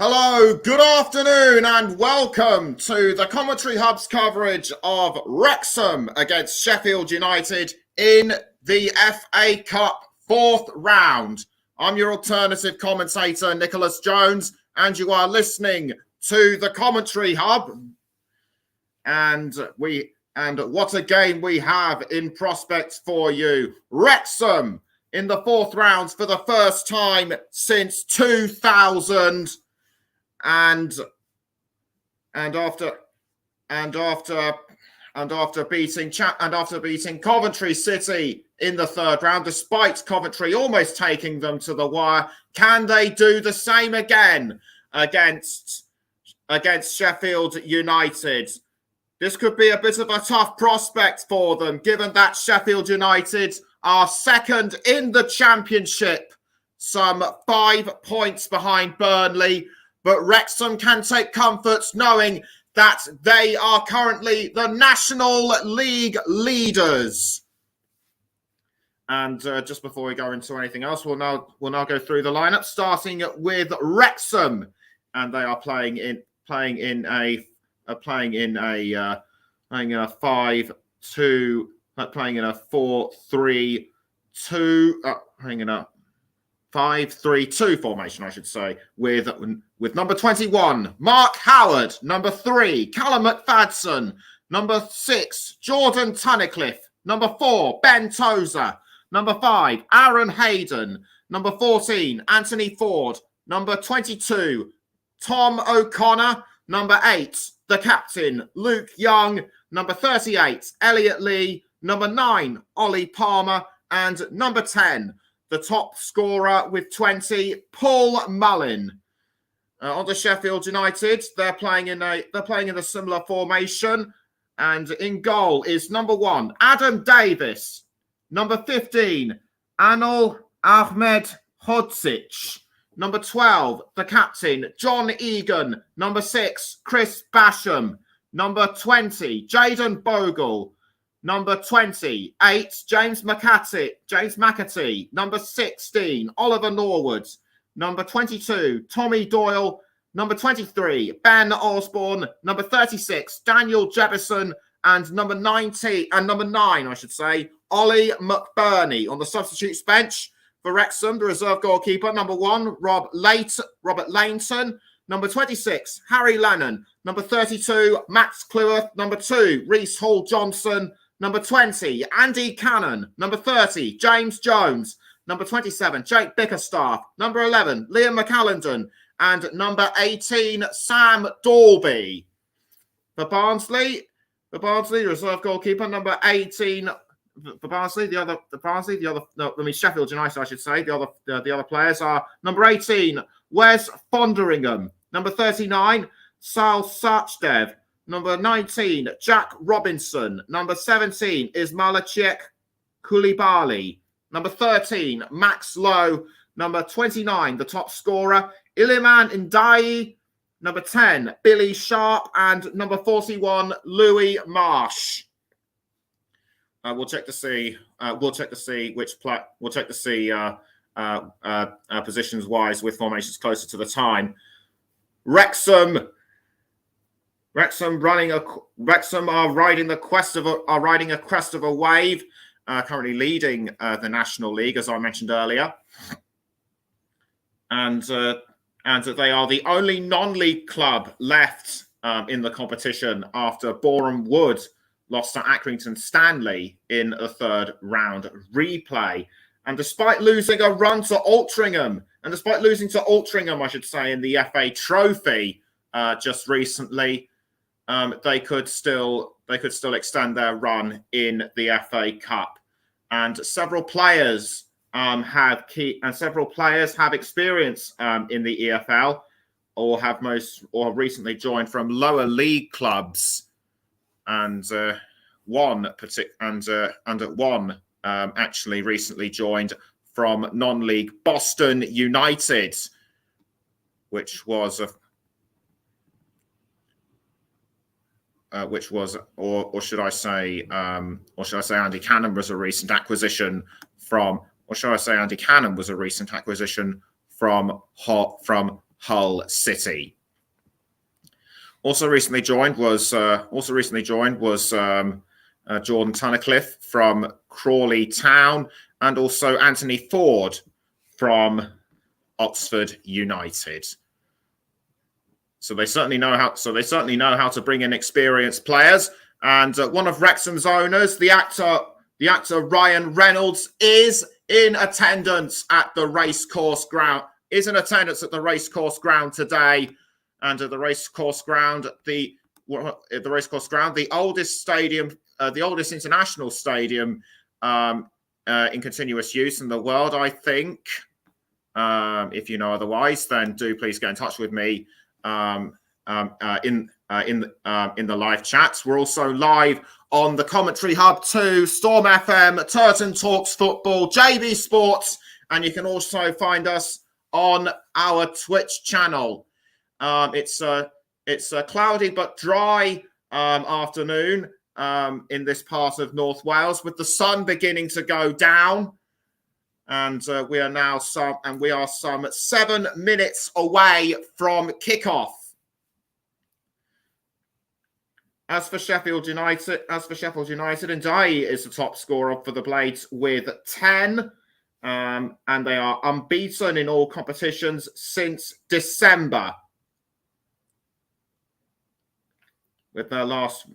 Hello, good afternoon, and welcome to the Commentary Hub's coverage of Wrexham against Sheffield United in the FA Cup fourth round. I'm your alternative commentator, Nicholas Jones, and you are listening to the Commentary Hub. And what a game we have in prospect for you. Wrexham in the fourth round for the first time since 2000. And after beating Coventry City in the third round, despite Coventry almost taking them to the wire, can they do the same again against Sheffield United? This could be a bit of a tough prospect for them, given that Sheffield United are second in the Championship, some 5 points behind Burnley. But Wrexham can take comfort knowing that they are currently the National League leaders. And just before we go into anything else, we'll now go through the lineup, starting with Wrexham, and they are playing in a 5-3-2 formation, I should say, with number 21, Mark Howard, number 3, Callum McFadden, number 6, Jordan Tunnicliffe, number 4, Ben Tozer, number 5, Aaron Hayden, number 14, Anthony Ford, number 22, Tom O'Connor, number 8, the captain, Luke Young, number 38, Elliot Lee, number 9, Ollie Palmer, and number 10, the top scorer with 20, Paul Mullin. On to Sheffield United, they're playing in a similar formation, and in goal is number 1, Adam Davis, number 15, Anil Ahmed Hodzic, number 12, the captain, John Egan, number 6, Chris Basham, number 20, Jayden Bogle, number 28, James McAtee. Number 16, Oliver Norwood. Number 22, Tommy Doyle. Number 23, Ben Osborne. Number 36, Daniel Jefferson. And number 9, I should say, Ollie McBurney. On the substitutes bench for Wrexham, the reserve goalkeeper, number 1, Robert Lainton. Number 26, Harry Lennon. Number 32, Max Cleworth. Number 2, Reece Hall-Johnson. Number 20, Andy Cannon. Number 30, James Jones. Number 27, Jake Bickerstaff. Number 11, Liam McAllendon. And number 18, Sam Dalby. For Barnsley, reserve goalkeeper. Number 18, Sheffield United, I should say. The other players are number 18, Wes Fonderingham. Number 39, Sal Sachdev. Number 19, Jack Robinson. Number 17 is Malachiek Koulibaly. Number 13, Max Lowe. Number 29, the top scorer, Iliman Ndiaye. Number 10, Billy Sharp. And number 41, Louis Marsh. We'll check to see positions wise with formations closer to the time. Wrexham are riding a crest of a wave, currently leading the National League, as I mentioned earlier, and that they are the only non-league club left in the competition after Boreham Wood lost to Accrington Stanley in a third round replay, and despite losing a run to Altrincham, I should say, in the FA Trophy just recently. They could still extend their run in the FA Cup, and several players have experience in the EFL, or have recently joined from lower league clubs, and one actually recently joined from non-league Boston United, which was or should I say Andy Cannon was a recent acquisition from Hull Hull City. Also recently joined was Jordan Tunnicliffe from Crawley Town, and also Anthony Ford from Oxford United. So they certainly know how. To bring in experienced players. And one of Wrexham's owners, the actor Ryan Reynolds, is in attendance at the racecourse ground. Today, and at the racecourse ground, the oldest stadium, the oldest international stadium in continuous use in the world, I think. If you know otherwise, then do please get in touch with me in the live chats. We're also live on the Commentary Hub 2, Storm FM, Turton Talks Football, JB Sports, and you can also find us on our Twitch channel. It's a cloudy but dry afternoon in this part of North Wales, with the sun beginning to go down. And we are some 7 minutes away from kickoff. As for Sheffield United, Ndiaye is the top scorer for the Blades with 10, and they are unbeaten in all competitions since December. With their last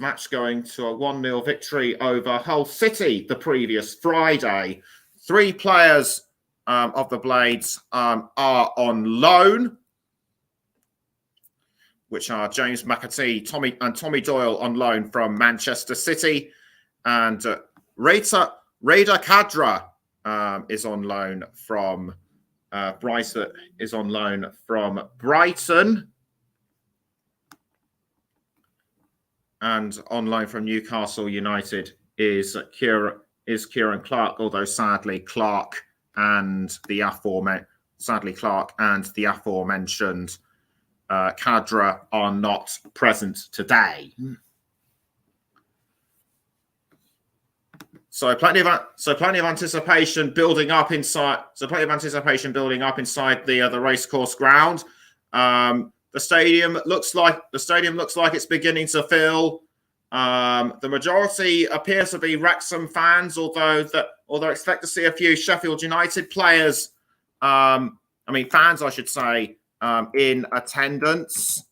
match going to a 1-0 victory over Hull City the previous Friday. 3 players of the Blades are on loan, which are James McAtee, Tommy Doyle on loan from Manchester City, and Reda Kadra is on loan from Brighton, and on loan from Newcastle United is Kieran Clark, although sadly Clark and the aforementioned Kadra are not present today. So plenty of anticipation building up inside. The racecourse ground. The stadium looks like it's beginning to fill. The majority appears to be Wrexham fans, although expect to see a few Sheffield United players, fans, I should say, in attendance.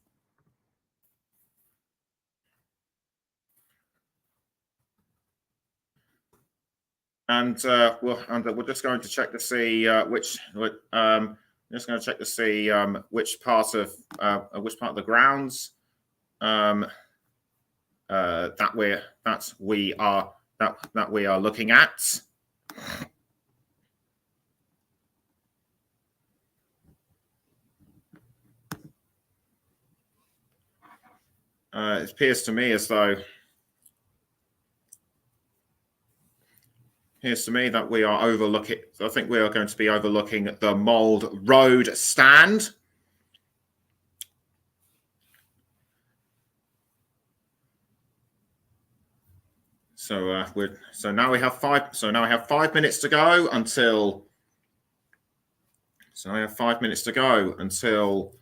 And we're just going to check to see which part of the grounds that we are looking at. It appears to me that we are overlooking. I think we are going to be overlooking the Mould Road stand. So now we have 5 minutes to go until. So I have 5 minutes to go until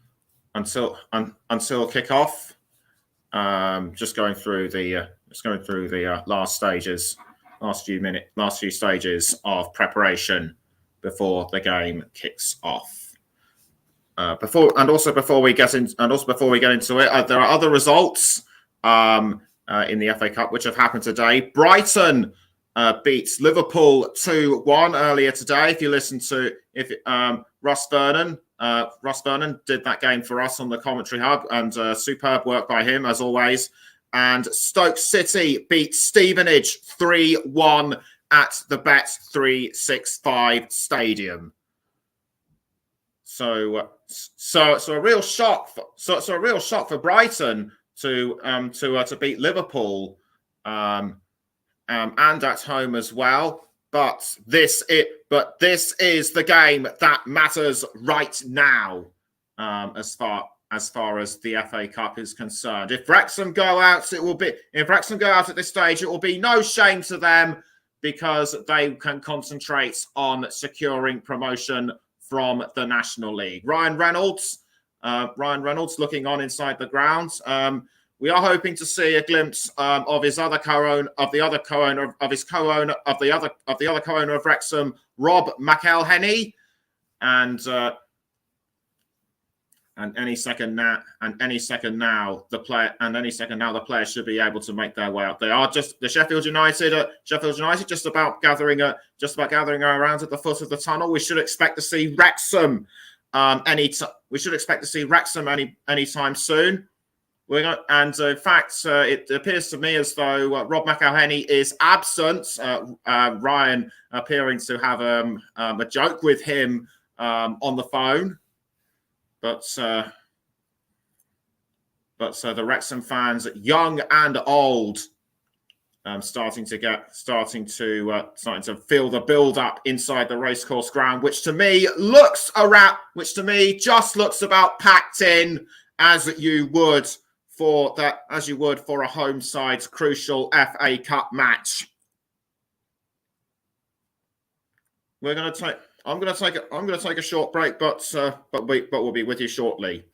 kickoff. Just going through the last few stages of preparation before the game kicks off. Before we get into it, there are other results in the FA Cup which have happened today. Brighton beats Liverpool 2-1 earlier today. If you listen to Russ Vernon did that game for us on the Commentary Hub, and superb work by him as always. And Stoke City beat Stevenage 3-1 at the Bet365 Stadium. So a real shock for Brighton to beat Liverpool and at home as well. But this is the game that matters right now, as far as the FA Cup is concerned. If Wrexham go out at this stage, it will be no shame to them, because they can concentrate on securing promotion from the National League. Ryan Reynolds looking on inside the ground. We are hoping to see a glimpse of his other co-owner of Wrexham, Rob McElhenney, and any second now the player should be able to make their way up. They are just the Sheffield United just about gathering around at the foot of the tunnel. We should expect to see Wrexham anytime soon. In fact, it appears to me as though Rob McElhenney is absent. Ryan appearing to have a joke with him on the phone, but the Wrexham fans, young and old, starting to feel the build up inside the racecourse ground, which to me just looks about packed in as you would for a home side's crucial FA Cup match. I'm going to take a short break, but we'll be with you shortly.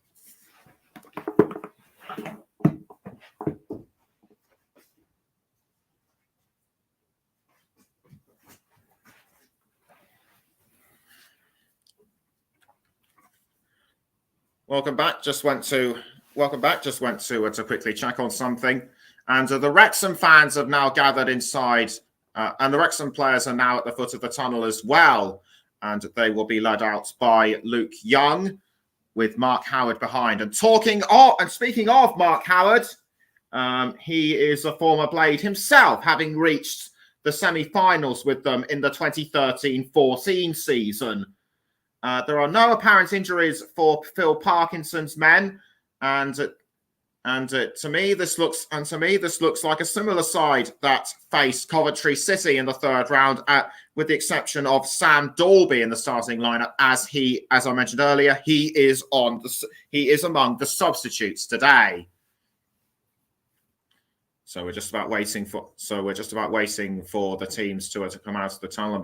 Welcome back. Just went to quickly check on something, and the Wrexham fans have now gathered inside, and the Wrexham players are now at the foot of the tunnel as well, and they will be led out by Luke Young, with Mark Howard behind. And speaking of Mark Howard, he is a former Blade himself, having reached the semi-finals with them in the 2013-14 season. There are no apparent injuries for Phil Parkinson's men, and to me this looks like a similar side that faced Coventry City in the third round, with the exception of Sam Dalby in the starting lineup, as I mentioned earlier, he is among the substitutes today. So we're just about waiting for the teams to come out of the tunnel, and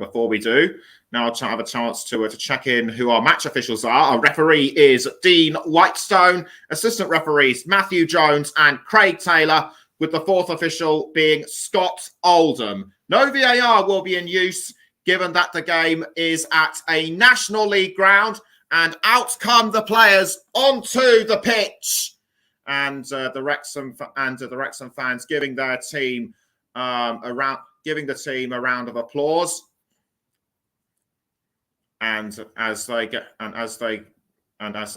before we do, now I'll have a chance to check in who our match officials are. Our referee is Dean Whitestone, assistant referees Matthew Jones and Craig Taylor, with the fourth official being Scott Oldham. No VAR will be in use, given that the game is at a National League ground, and out come the players onto the pitch. And the Wrexham fans giving their team a round of applause. And as they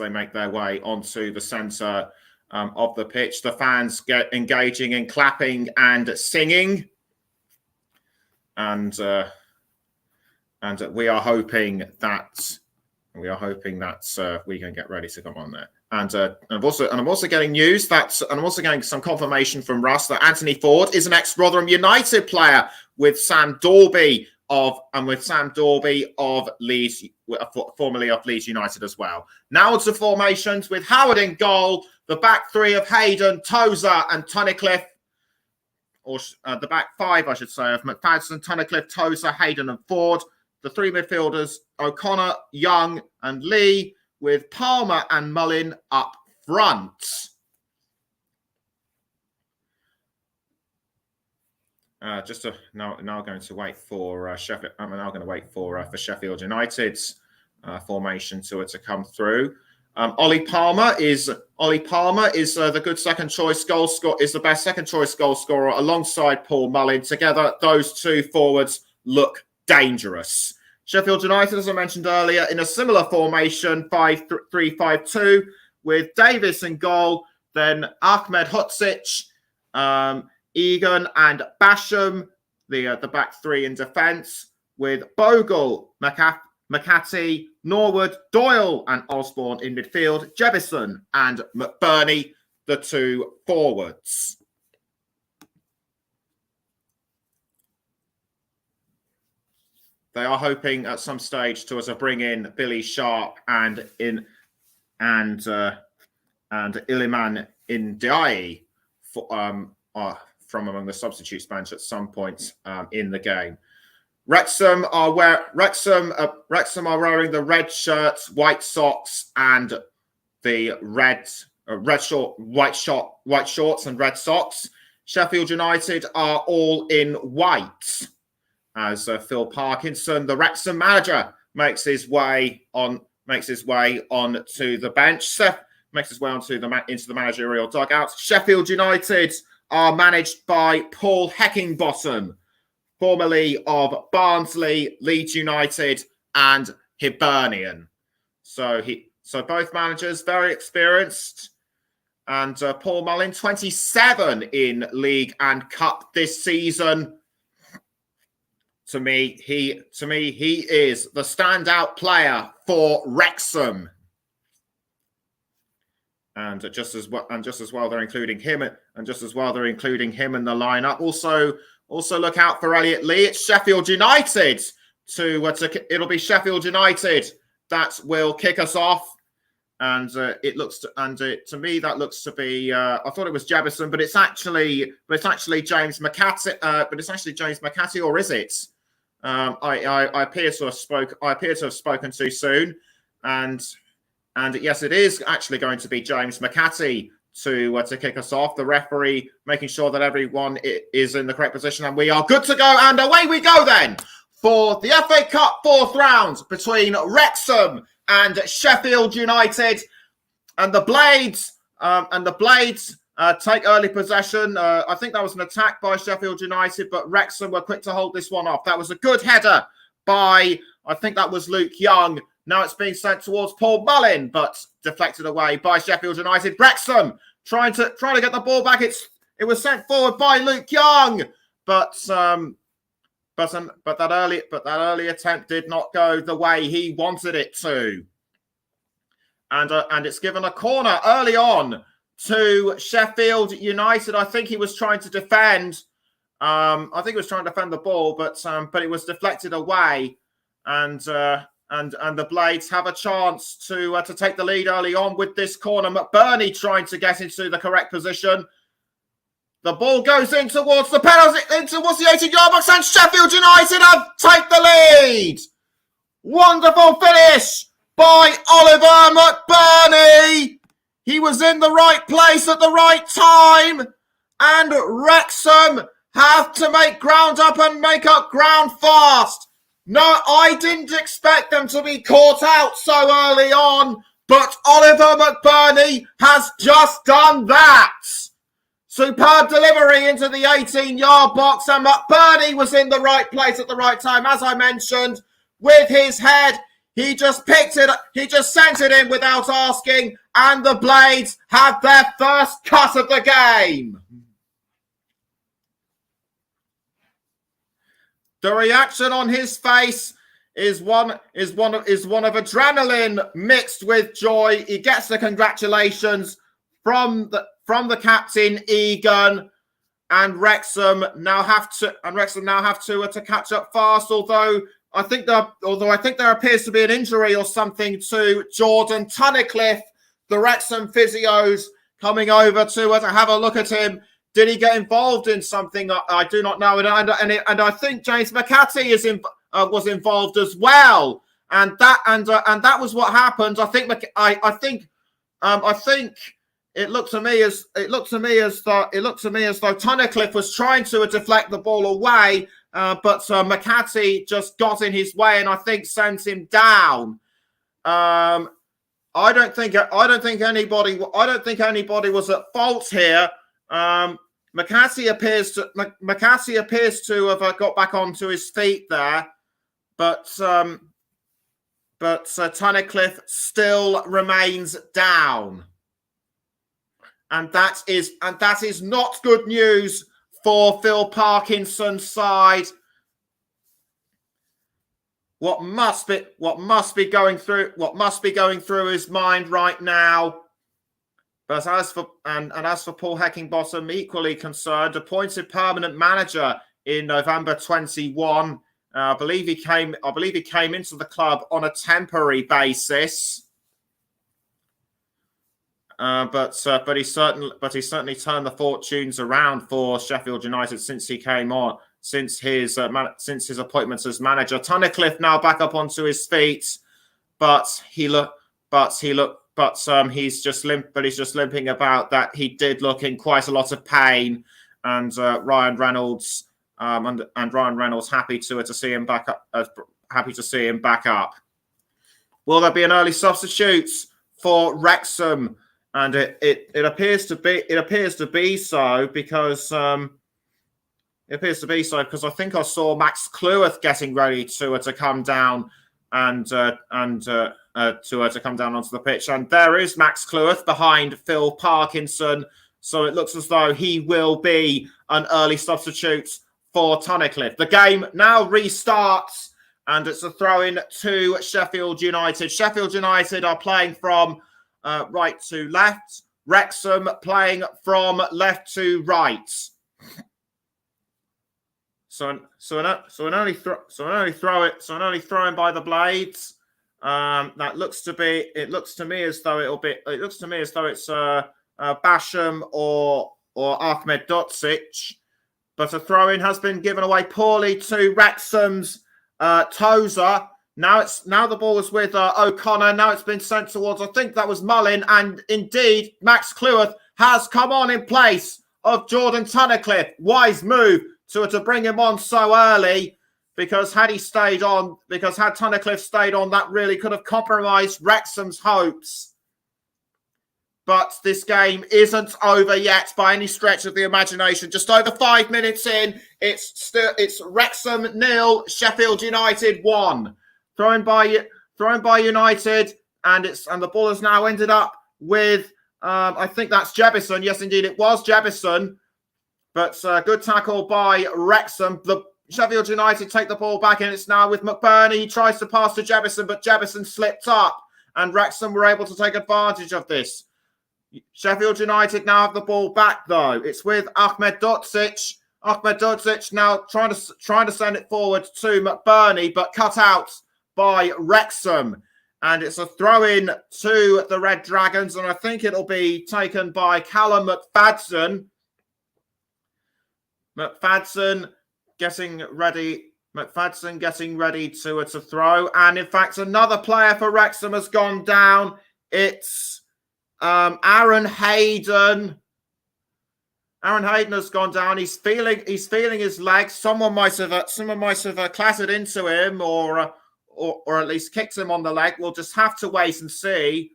make their way onto the centre of the pitch, the fans get engaging in clapping and singing. And we are hoping that we can get ready to come on there. And I'm also getting news I'm also getting some confirmation from Russ that Anthony Ford is an ex-Rotherham United player, with Sam Dalby of Leeds, formerly of Leeds United as well. Now to formations, with Howard in goal, the back three of Hayden, Tozer and Tunnicliffe, or the back five, I should say, of McFadden, Tunnicliffe, Tozer, Hayden and Ford. The three midfielders, O'Connor, Young and Lee, with Palmer and Mullin up front. Now going to wait for Sheffield. I'm now going to wait for Sheffield United's formation to come through. Ollie Palmer is the good second choice goal scorer. Is the best second choice goal scorer alongside Paul Mullin. Together, those two forwards look dangerous. Sheffield United, as I mentioned earlier, in a similar formation, 5-3-5-2, with Davis in goal, then Ahmed Hodzic, Egan and Basham, the back three in defence, with Bogle, McCarthy, Norwood, Doyle and Osborne in midfield, Jebison and McBurney, the two forwards. They are hoping at some stage to bring in Billy Sharp and Iliman Ndiaye from among the substitutes bench at some point in the game. Wrexham are wearing the red shirts, white socks, and the white shorts and red socks. Sheffield United are all in white. As Phil Parkinson, the Wrexham manager, makes his way on to the bench. Makes his way into the managerial dugout. Sheffield United are managed by Paul Heckingbottom, formerly of Barnsley, Leeds United, and Hibernian. So both managers very experienced. And Paul Mullin, 27 in league and cup this season. To me, he is the standout player for Wrexham. And just as well, they're including him. And just as well, they're including him in the lineup. Also look out for Elliot Lee. It's Sheffield United it'll be Sheffield United that will kick us off. And to me that looks to be. I thought it was Jebison, but it's actually James McCarthy. But it's actually James McCarthy, or is it? I appear to have spoken too soon, and yes, it is actually going to be James McCarthy to kick us off. The referee making sure that everyone is in the correct position, and we are good to go. And away we go then for the FA Cup fourth round between Wrexham and Sheffield United, and the Blades take early possession. I think that was an attack by Sheffield United, but Wrexham were quick to hold this one off. That was a good header by, I think that was Luke Young. Now it's being sent towards Paul Mullin, but deflected away by Sheffield United. Wrexham trying to get the ball back. It was sent forward by Luke Young, but that early attempt did not go the way he wanted it to. And it's given a corner early on to Sheffield United. I think he was trying to defend. The ball, but it was deflected away, and the Blades have a chance to take the lead early on with this corner. McBurney trying to get into the correct position. The ball goes in towards the penalty, in towards the 18-yard box, and Sheffield United take the lead. Wonderful finish by Oliver McBurney. He was in the right place at the right time, and Wrexham have to make ground up and make up ground fast. No, I didn't expect them to be caught out so early on, but Oliver McBurney has just done that. Superb delivery into the 18-yard box, and McBurney was in the right place at the right time. As I mentioned, with his head, he just picked it up, he just sent it in without asking, and the Blades have their first cut of the game. The reaction on his face is one of adrenaline mixed with joy. He gets the congratulations from the captain Egan, and Wrexham now have to catch up fast. Although I think there appears to be an injury or something to Jordan Tunnicliffe. The Wrexham physios coming over to have a look at him. Did he get involved in something? I do not know, and I think James McCarthy was involved as well, and that was what happened. I think it looked to me as though Tunnicliffe was trying to deflect the ball away, but McCarthy just got in his way and I think sent him down. I don't think anybody was at fault here. McCarthy appears to have got back onto his feet there, but Tunnicliffe still remains down, and that is not good news for Phil Parkinson's side. What must be going through his mind right now? But as for Paul Heckingbottom, equally concerned, appointed permanent manager in November 21. I believe he came into the club on a temporary basis. But he certainly turned the fortunes around for Sheffield United since he came on since his appointment as manager. Tunnicliffe now back up onto his feet, but he's just limping about. That he did look in quite a lot of pain, and Ryan Reynolds happy to see him back up. Happy to see him back up. Will there be an early substitute for Wrexham? And it appears to be so because I think I saw Max Cleworth getting ready to come down and to come down onto the pitch, and there is Max Cleworth behind Phil Parkinson. So it looks as though he will be an early substitute for Tunnicliffe. The game now restarts, and it's a throw-in to Sheffield United. Sheffield United are playing from right to left. Wrexham playing from left to right. So an early throw-in by the Blades. That looks to be. It looks to me as though it's Basham or Ahmed Dotsic, but a throw-in has been given away poorly to Wrexham's Tozer. Now the ball is with O'Connor. Now it's been sent towards, I think that was Mullin, and indeed Max Cleworth has come on in place of Jordan Tunnicliffe. Wise move to bring him on so early, because had Tunnicliffe stayed on, that really could have compromised Wrexham's hopes. But this game isn't over yet by any stretch of the imagination. Just over 5 minutes in, it's Wrexham 0, Sheffield United 1. Thrown by United, and the ball has now ended up with I think that's Jebison. Yes, indeed, it was Jebison. But good tackle by Wrexham. The Sheffield United take the ball back, and it's now with McBurney. He tries to pass to Jebison, but Jebison slipped up, and Wrexham were able to take advantage of this. Sheffield United now have the ball back, though. It's with Ahmed Dotsic. Ahmed Dotsic now trying to send it forward to McBurney, but cut out by Wrexham. And it's a throw-in to the Red Dragons, and I think it'll be taken by Callum McFadden. McFadden getting ready to throw. And in fact, another player for Wrexham has gone down. It's Aaron Hayden. Aaron Hayden has gone down. He's feeling his legs. Someone might have clattered into him, or at least kicked him on the leg. We'll just have to wait and see.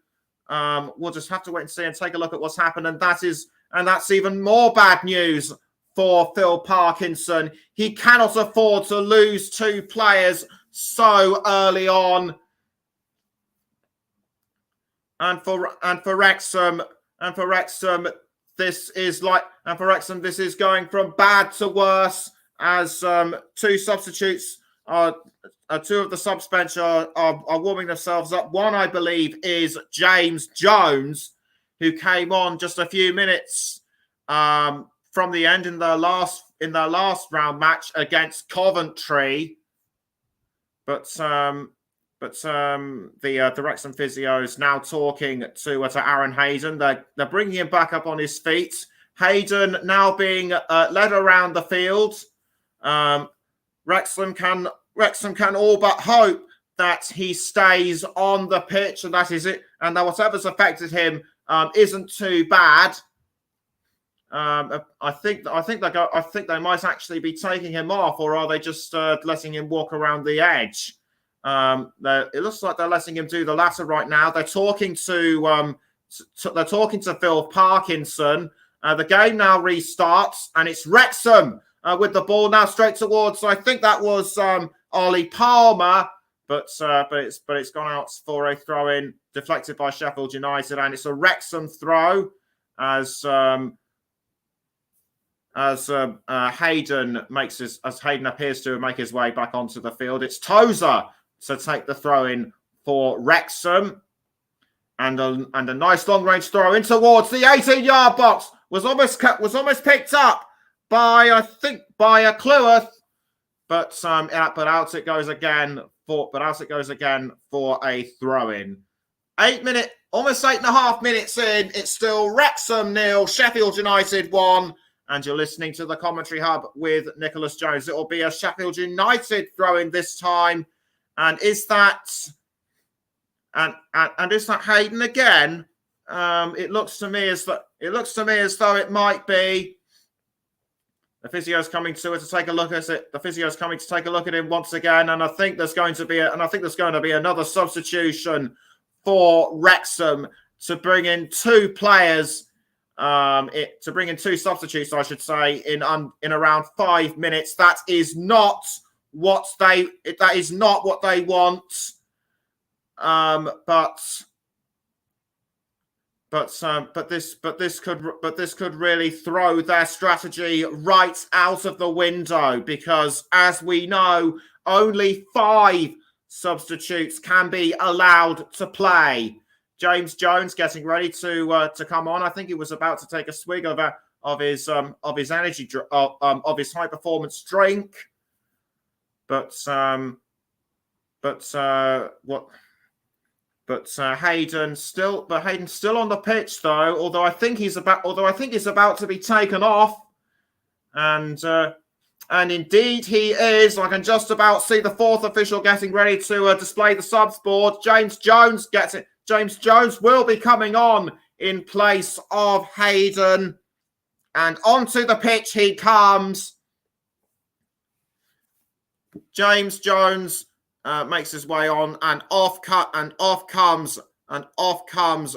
And take a look at what's happened. And that's even more bad news for Phil Parkinson. He cannot afford to lose two players so early on. And for Wrexham, this is going from bad to worse, as two substitutes two of the subs bench are warming themselves up. One, I believe, is James Jones, who came on just a few minutes from the end in their last round match against Coventry. But the Wrexham physio is now talking to Aaron Hayden. They're bringing him back up on his feet. Hayden now being led around the field. Wrexham can all but hope that he stays on the pitch, and that is it. And that whatever's affected him isn't too bad. I think they might actually be taking him off, or are they just letting him walk around the edge? It looks like they're letting him do the latter right now. They're talking to Phil Parkinson. The game now restarts, and it's Wrexham with the ball now straight towards. I think that was Ollie Palmer, but it's gone out for a throw-in deflected by Sheffield United, and it's a Wrexham throw as Hayden appears to make his way back onto the field. It's Tozer to take the throw-in for Wrexham. And a nice long-range throw in towards the 18-yard box was almost picked up by a Cleworth, but out it goes again for a throw-in. Almost 8.5 minutes in, it's still Wrexham 0, Sheffield United 1, and you're listening to the Commentary Hub with Nicholas Jones. It will be a Sheffield United throw-in this time, and is that Hayden again? It looks to me as though it might be. The physio's coming to take a look at it. The physio's coming to take a look at him once again, and I think there's going to be another substitution for Wrexham to bring in two players. To bring in two substitutes, I should say, in around 5 minutes. That is not what they want. But this could really throw their strategy right out of the window, because, as we know, only 5 substitutes can be allowed to play. James Jones getting ready to come on. I think he was about to take a swig of his energy of his high performance drink. But Hayden's still on the pitch though. Although I think he's about to be taken off, and indeed he is. I can just about see the 4th official getting ready to display the subs board. James Jones gets it. James Jones will be coming on in place of Hayden, and onto the pitch he comes. James Jones makes his way on, and off comes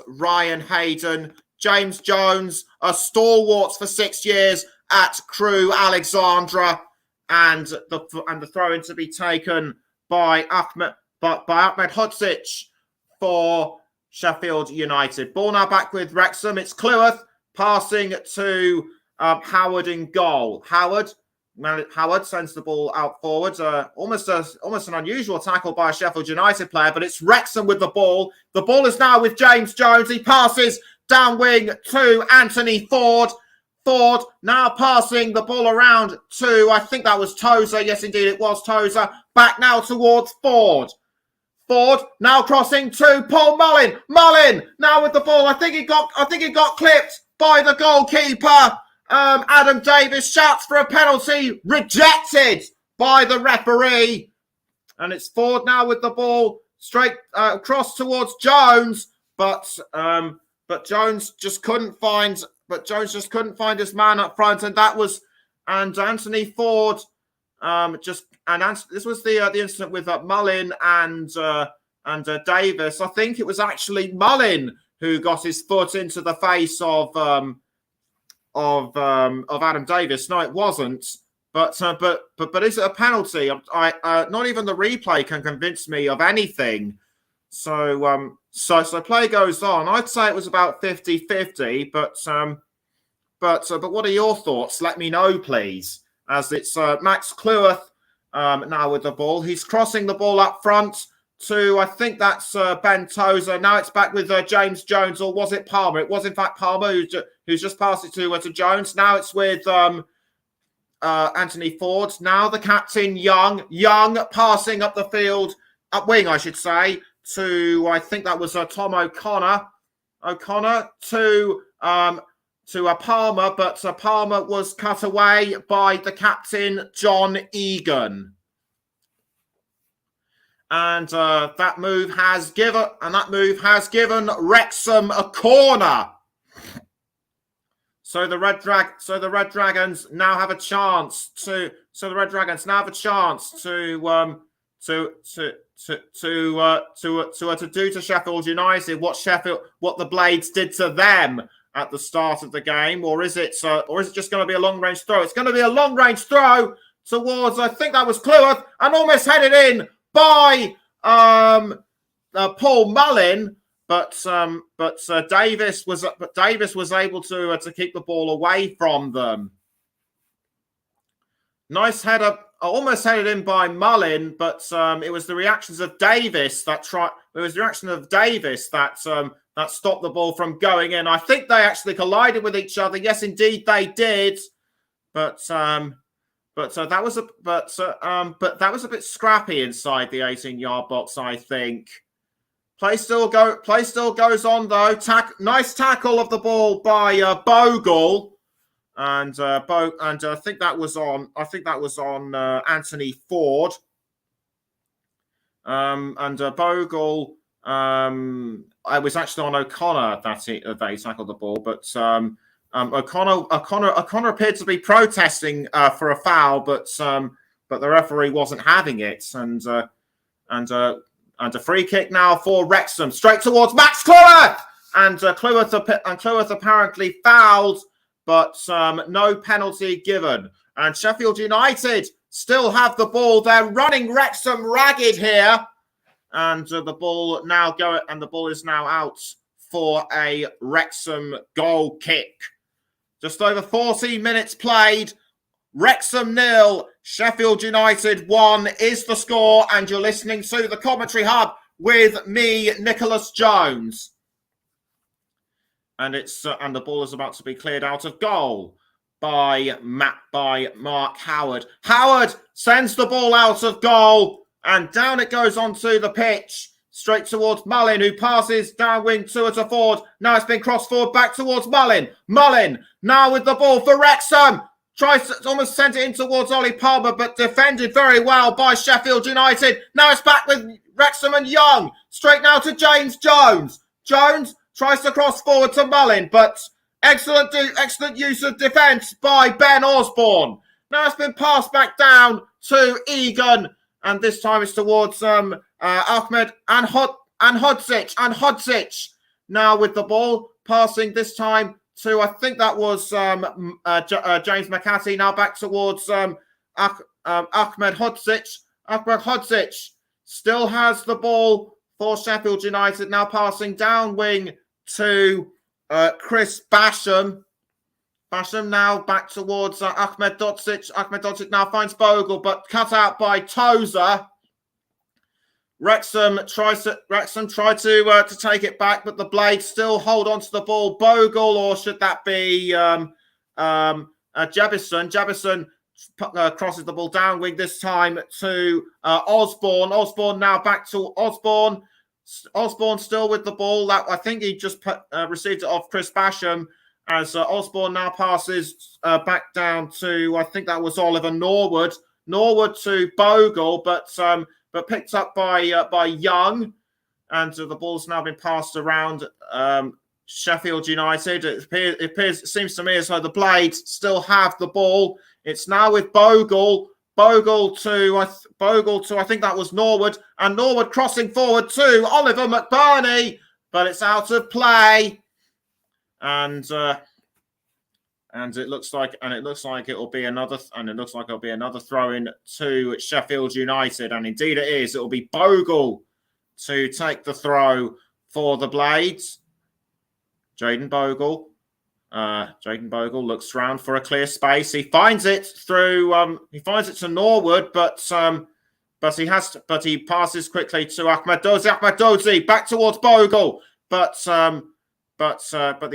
Ryan Hayden. James Jones, a stalwart for 6 years at Crewe Alexandra, and the throw-in to be taken by Ahmed Hodzic for Sheffield United. Ball now back with Wrexham. It's Cleworth passing to Howard in goal. Howard sends the ball out forwards. Almost an unusual tackle by a Sheffield United player, but it's Wrexham with the ball. The ball is now with James Jones. He passes down wing to Anthony Ford. Ford now passing the ball around to, I think that was Tozer. Yes, indeed, it was Tozer. Back now towards Ford. Ford now crossing to Paul Mullin. Mullin now with the ball. I think he got clipped by the goalkeeper. Adam Davis shouts for a penalty, rejected by the referee, and it's Ford now with the ball straight across towards Jones, but Jones just couldn't find his man up front, and Anthony Ford this was the incident with Mullin and Davis. I think it was actually Mullin who got his foot into the face of Adam Davis. No, it wasn't. But is it a penalty? I not even the replay can convince me of anything. So play goes on. I'd say it was about 50-50, but what are your thoughts? Let me know, please. As it's Max Cleworth now with the ball. He's crossing the ball up front to, I think that's Ben Tozer. Now it's back with James Jones, or was it Palmer? It was in fact Palmer who's just passed it to Jones. Now it's with Anthony Ford. Now the captain Young passing up the field, up wing I should say, to, I think that was Tom O'Connor to Palmer, but Palmer was cut away by the captain John Egan. And that move has given Wrexham a corner. So the Red Dragons now have a chance to do to Sheffield United what the Blades did to them at the start of the game, or is it just going to be a long range throw? It's going to be a long range throw towards, I think that was Cleworth, and almost headed in by Paul Mullin, but Davis was able to keep the ball away from them. Nice header, almost headed in by Mullin, but it was the reactions of Davis that stopped the ball from going in. I think they actually collided with each other. Yes, indeed they did. But that was a bit scrappy inside the 18-yard box, I think. Play still goes on though. Nice tackle of the ball by Bogle. and I think that was on Anthony Ford. And Bogle, I was actually on O'Connor that he tackled the ball, but O'Connor appeared to be protesting for a foul, but the referee wasn't having it, and a free kick now for Wrexham, straight towards Max Cleworth, and Cleworth apparently fouled, but no penalty given, and Sheffield United still have the ball. They're running Wrexham ragged here, and the ball is now out for a Wrexham goal kick. Just over 40 minutes played. Wrexham 0, Sheffield United 1 is the score, and you're listening to the Commentary Hub with me, Nicholas Jones. And the ball is about to be cleared out of goal by Mark Howard. Howard sends the ball out of goal, and down it goes onto the pitch, straight towards Mullin, who passes down wing to Ford. Now it's been crossed forward back towards Mullin. Mullin now with the ball for Wrexham. Tries to almost send it in towards Ollie Palmer, but defended very well by Sheffield United. Now it's back with Wrexham and Young. Straight now to James Jones. Jones tries to cross forward to Mullin, but excellent use of defence by Ben Osborne. Now it's been passed back down to Egan, and this time it's towards Ahmed and Hodzic. And Hodzic now with the ball, passing this time to, I think that was James McCarthy. Now back towards Ahmed Hodzic. Ahmed Hodzic still has the ball for Sheffield United. Now passing down wing to Chris Basham. Basham now back towards Ahmed Dodzic. Ahmed Dodzic now finds Bogle, but cut out by Tozer. Wrexham tried to take it back, but the Blades still hold on to the ball. Bogle, or should that be Jebison? Jebison crosses the ball down wing this time to Osborne. Osborne now back to Osborne. Osborne still with the ball. That I think he just received it off Chris Basham, as Osborne now passes back down to, I think that was Oliver Norwood. Norwood to Bogle, but picked up by Young, and the ball's now been passed around Sheffield United. It seems to me as though the Blades still have the ball. It's now with Bogle. Bogle to I think that was Norwood, and Norwood crossing forward to Oliver McBurney, but it's out of play, and it looks like it'll be another throw in to Sheffield United, and indeed it is. It'll be Bogle to take the throw for the Blades. Jayden Bogle looks round for a clear space. He finds it through. He finds it to Norwood, but he passes quickly to Ahmed Dozie. Ahmed Dozie back towards Bogle, but the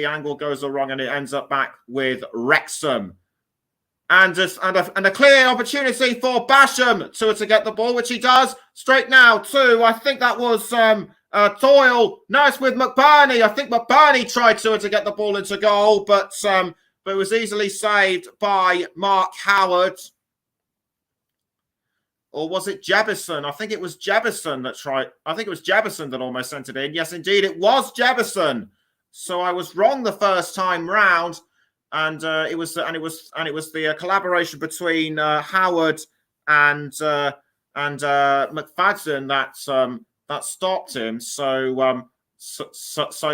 angle goes all wrong, and it ends up back with Wrexham. And a clear opportunity for Basham to get the ball, which he does. Straight now to, I think that was Doyle. Now it's with McBurney. I think McBurney tried to get the ball into goal, but it was easily saved by Mark Howard. Or was it Jebison? I think it was Jebison that tried. I think it was Jebison that almost sent it in. Yes, indeed, it was Jebison. So I was wrong the first time round, and it was the collaboration between Howard and McFadden that stopped him. So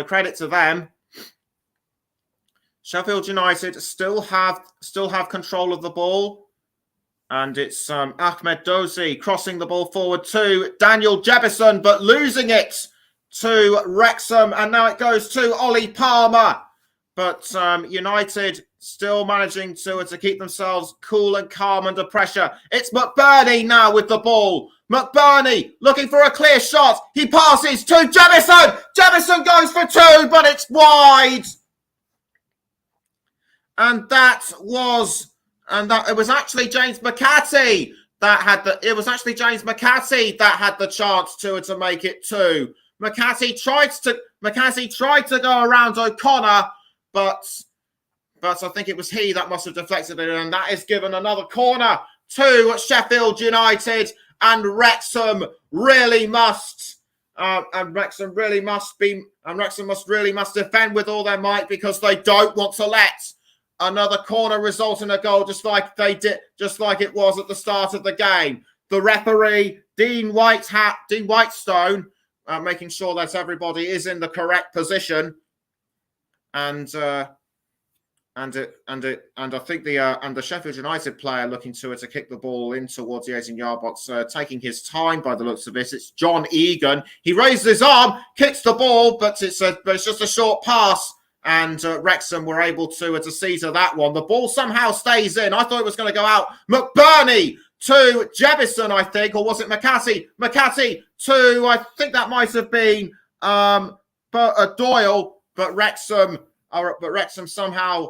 credit to them. Sheffield United still have control of the ball, and it's Ahmed Dozie crossing the ball forward to Daniel Jebison, but losing it to Wrexham, and now it goes to Ollie Palmer, but United still managing to keep themselves cool and calm under pressure. It's McBurney now with the ball. McBurney looking for a clear shot. He passes to Jebison. Jebison goes for two, but it's wide. And it was actually James McCarthy that had the chance to make it two. McCarthy tried to go around O'Connor, but but I think it was he that must have deflected it, and that is given another corner to Sheffield United, and Wrexham really must. Wrexham must defend with all their might, because they don't want to let another corner result in a goal, just like it was at the start of the game. The referee, Dean Whitestone, making sure that everybody is in the correct position, and I think the Sheffield United player looking to kick the ball in towards the 18-yard box, taking his time by the looks of it. It's John Egan. He raises his arm, kicks the ball, but it's just a short pass, and Wrexham were able to see to that one. The ball somehow stays in. I thought it was going to go out. McBurney to Jebison, I think, or was it McCarthy? McCarthy to, I think that might have been Doyle, but Wrexham somehow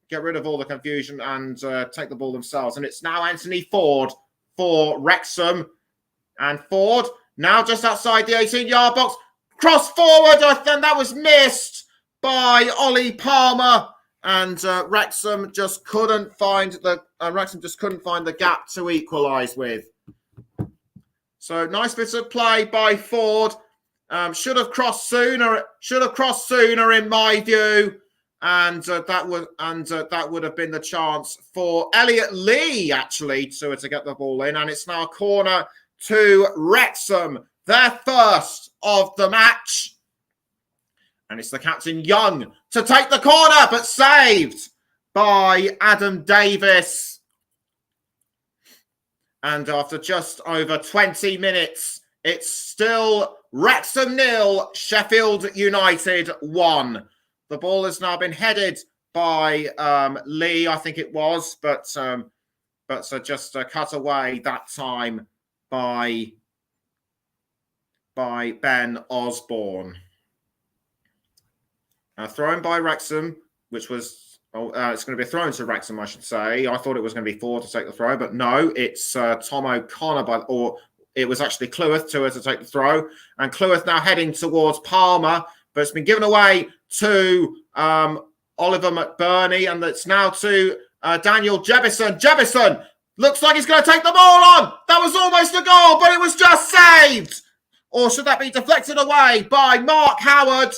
get rid of all the confusion and take the ball themselves. And it's now Anthony Ford for Wrexham. And Ford now just outside the 18-yard box. Cross forward, and that was missed by Ollie Palmer. And Wrexham just couldn't find the gap to equalise with. So nice bit of play by Ford. Should have crossed sooner in my view, and that would have been the chance for Elliot Lee actually to get the ball in, and it's now a corner to Wrexham, their first of the match, and it's the captain Young to take the corner, but saved by Adam Davis. And after just over 20 minutes, it's still Wrexham 0, Sheffield United 1. The ball has now been headed by Lee, I think it was, but just cut away that time by Ben Osborne. Thrown by Wrexham, which was it's going to be thrown to Wrexham, I should say. I thought it was going to be Ford to take the throw, but no, it's Tom O'Connor it was actually Cleworth to take the throw. And Cleworth now heading towards Palmer, but it's been given away to Oliver McBurney, and it's now to Daniel Jebison. Jebison looks like he's going to take the ball on. That was almost a goal, but it was just saved. Or should that be deflected away by Mark Howard?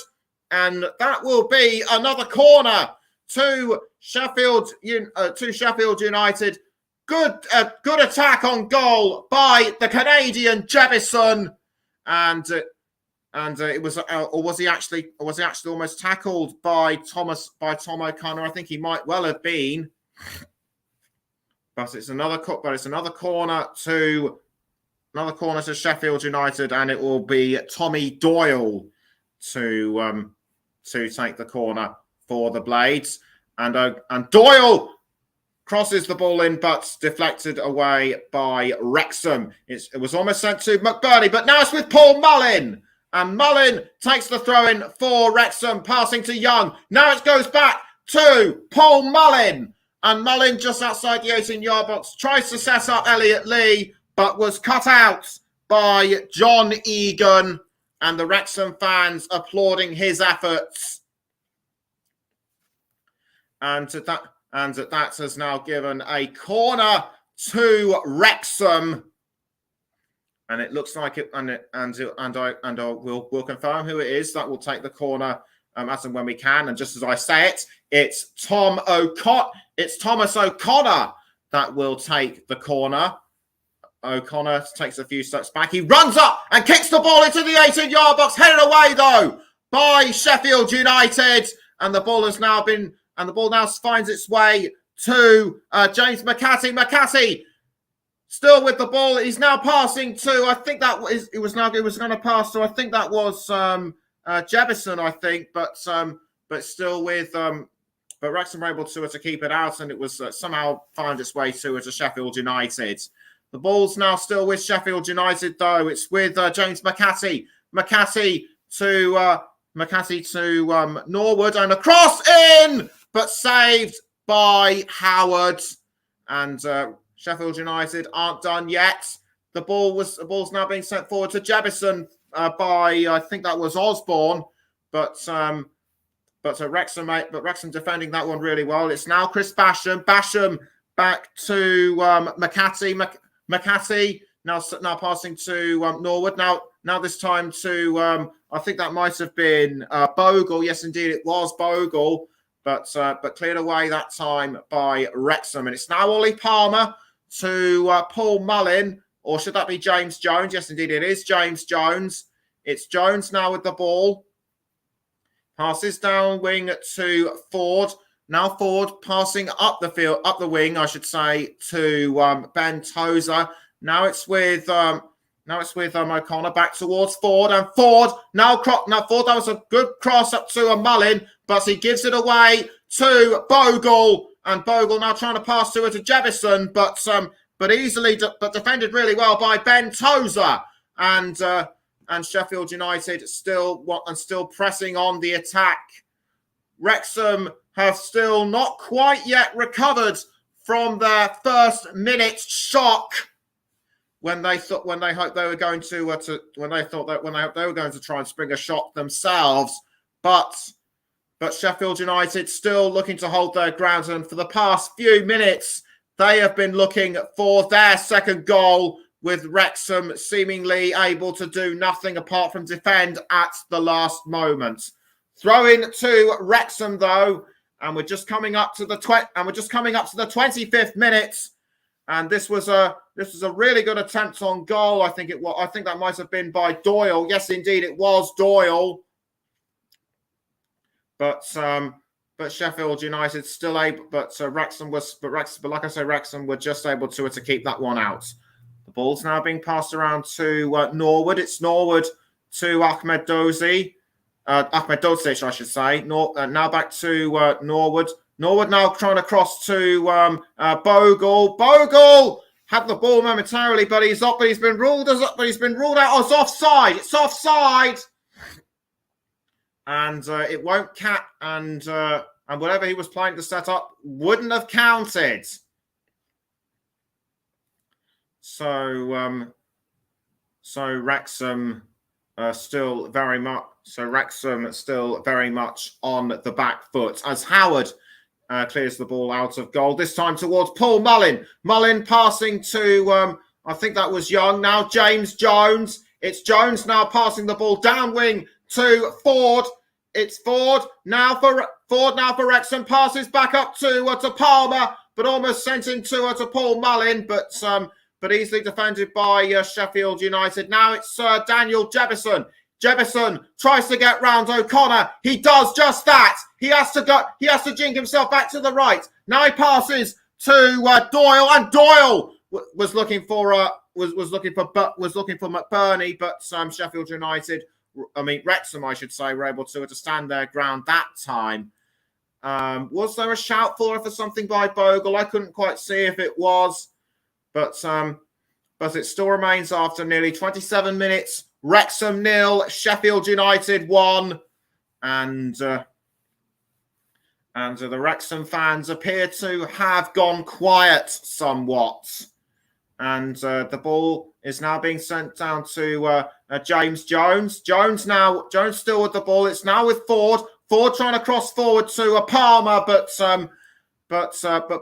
And that will be another corner to Sheffield United. Good attack on goal by the Canadian Jebison, and it was, or was he actually almost tackled by Tom O'Connor? I think he might well have been, but it's another corner to Sheffield United, and it will be Tommy Doyle to take the corner for the Blades, and Doyle crosses the ball in, but deflected away by Wrexham. It was almost sent to McBurney, but now it's with Paul Mullin. And Mullin takes the throw-in for Wrexham, passing to Young. Now it goes back to Paul Mullin. And Mullin, just outside the 18-yard box, tries to set up Elliot Lee, but was cut out by John Egan. And the Wrexham fans applauding his efforts. And that has now given a corner to Wrexham, and it looks like it. We'll confirm who it is that will take the corner as and when we can. And just as I say it, it's Thomas O'Connor that will take the corner. O'Connor takes a few steps back. He runs up and kicks the ball into the 18-yard box, headed away though by Sheffield United, and the ball now finds its way to James McCarthy. McCarthy still with the ball. He's now passing to, I think that was, it was going to pass to, I think that was Jebison, I think, but still with, but Wrexham were able to keep it out, and it was somehow found its way to Sheffield United. The ball's now still with Sheffield United, though. It's with James McCarthy. McCarthy to Norwood, and a cross in, but saved by Howard. And Sheffield United aren't done yet. The ball's now being sent forward to Jebison by, I think that was Osborne, but Wrexham defending that one really well. It's now Chris Basham. Basham back to McCarthy. McCarthy now passing to Norwood. Now this time to I think that might have been Bogle. Yes, indeed, it was Bogle, but cleared away that time by Wrexham. And it's now Ollie Palmer to Paul Mullin, or should that be James Jones? Yes, indeed, it is James Jones. It's Jones now with the ball. Passes down wing to Ford. Now Ford passing up the wing, I should say, to Ben Tozer. Now it's with O'Connor back towards Ford, and Ford now Ford. That was a good cross up to a Mullin, but he gives it away to Bogle, and Bogle now trying to pass to it to Jefferson, but defended really well by Ben Tozer, and Sheffield United still pressing on the attack. Wrexham have still not quite yet recovered from their first minute shock when they thought they were going to try and spring a shot themselves, but Sheffield United still looking to hold their ground, and for the past few minutes they have been looking for their second goal, with Wrexham seemingly able to do nothing apart from defend at the last moment. Throw in to Wrexham though, and we're just coming up to the 25th minute, and this was a really good attempt on goal. I think that might have been by Doyle. Yes, indeed, it was Doyle. But Sheffield United still able. Wrexham were just able to keep that one out. The ball's now being passed around to Norwood. It's Norwood to Ahmed Dozic, I should say. Now back to Norwood. Norwood now trying to cross to Bogle. Bogle had the ball momentarily, but he's been ruled out. Oh, it's offside. It's offside, and it won't count. And whatever he was planning to set up wouldn't have counted. So Wrexham still very much on the back foot as Howard clears the ball out of goal, this time towards Paul Mullin. Mullin passing to I think that was Young. Now James Jones. It's Jones now passing the ball down wing to Ford. It's Ford now for Wrexham. Passes back up to Palmer, but almost sent into to Paul Mullin, but easily defended by Sheffield United. Now it's Daniel Jefferson. Jefferson tries to get round O'Connor. He does just that. He has to jink himself back to the right. Now he passes to Doyle, and Doyle was looking for McBurney, but Sheffield United, Wrexham, I should say, were able to stand their ground that time. Was there a shout for something by Bogle? I couldn't quite see if it was. But it still remains after nearly 27 minutes. Wrexham 0, Sheffield United 1, and the Wrexham fans appear to have gone quiet somewhat. And the ball is now being sent down to James Jones. Jones still with the ball. It's now with Ford. Ford trying to cross forward to Palmer, but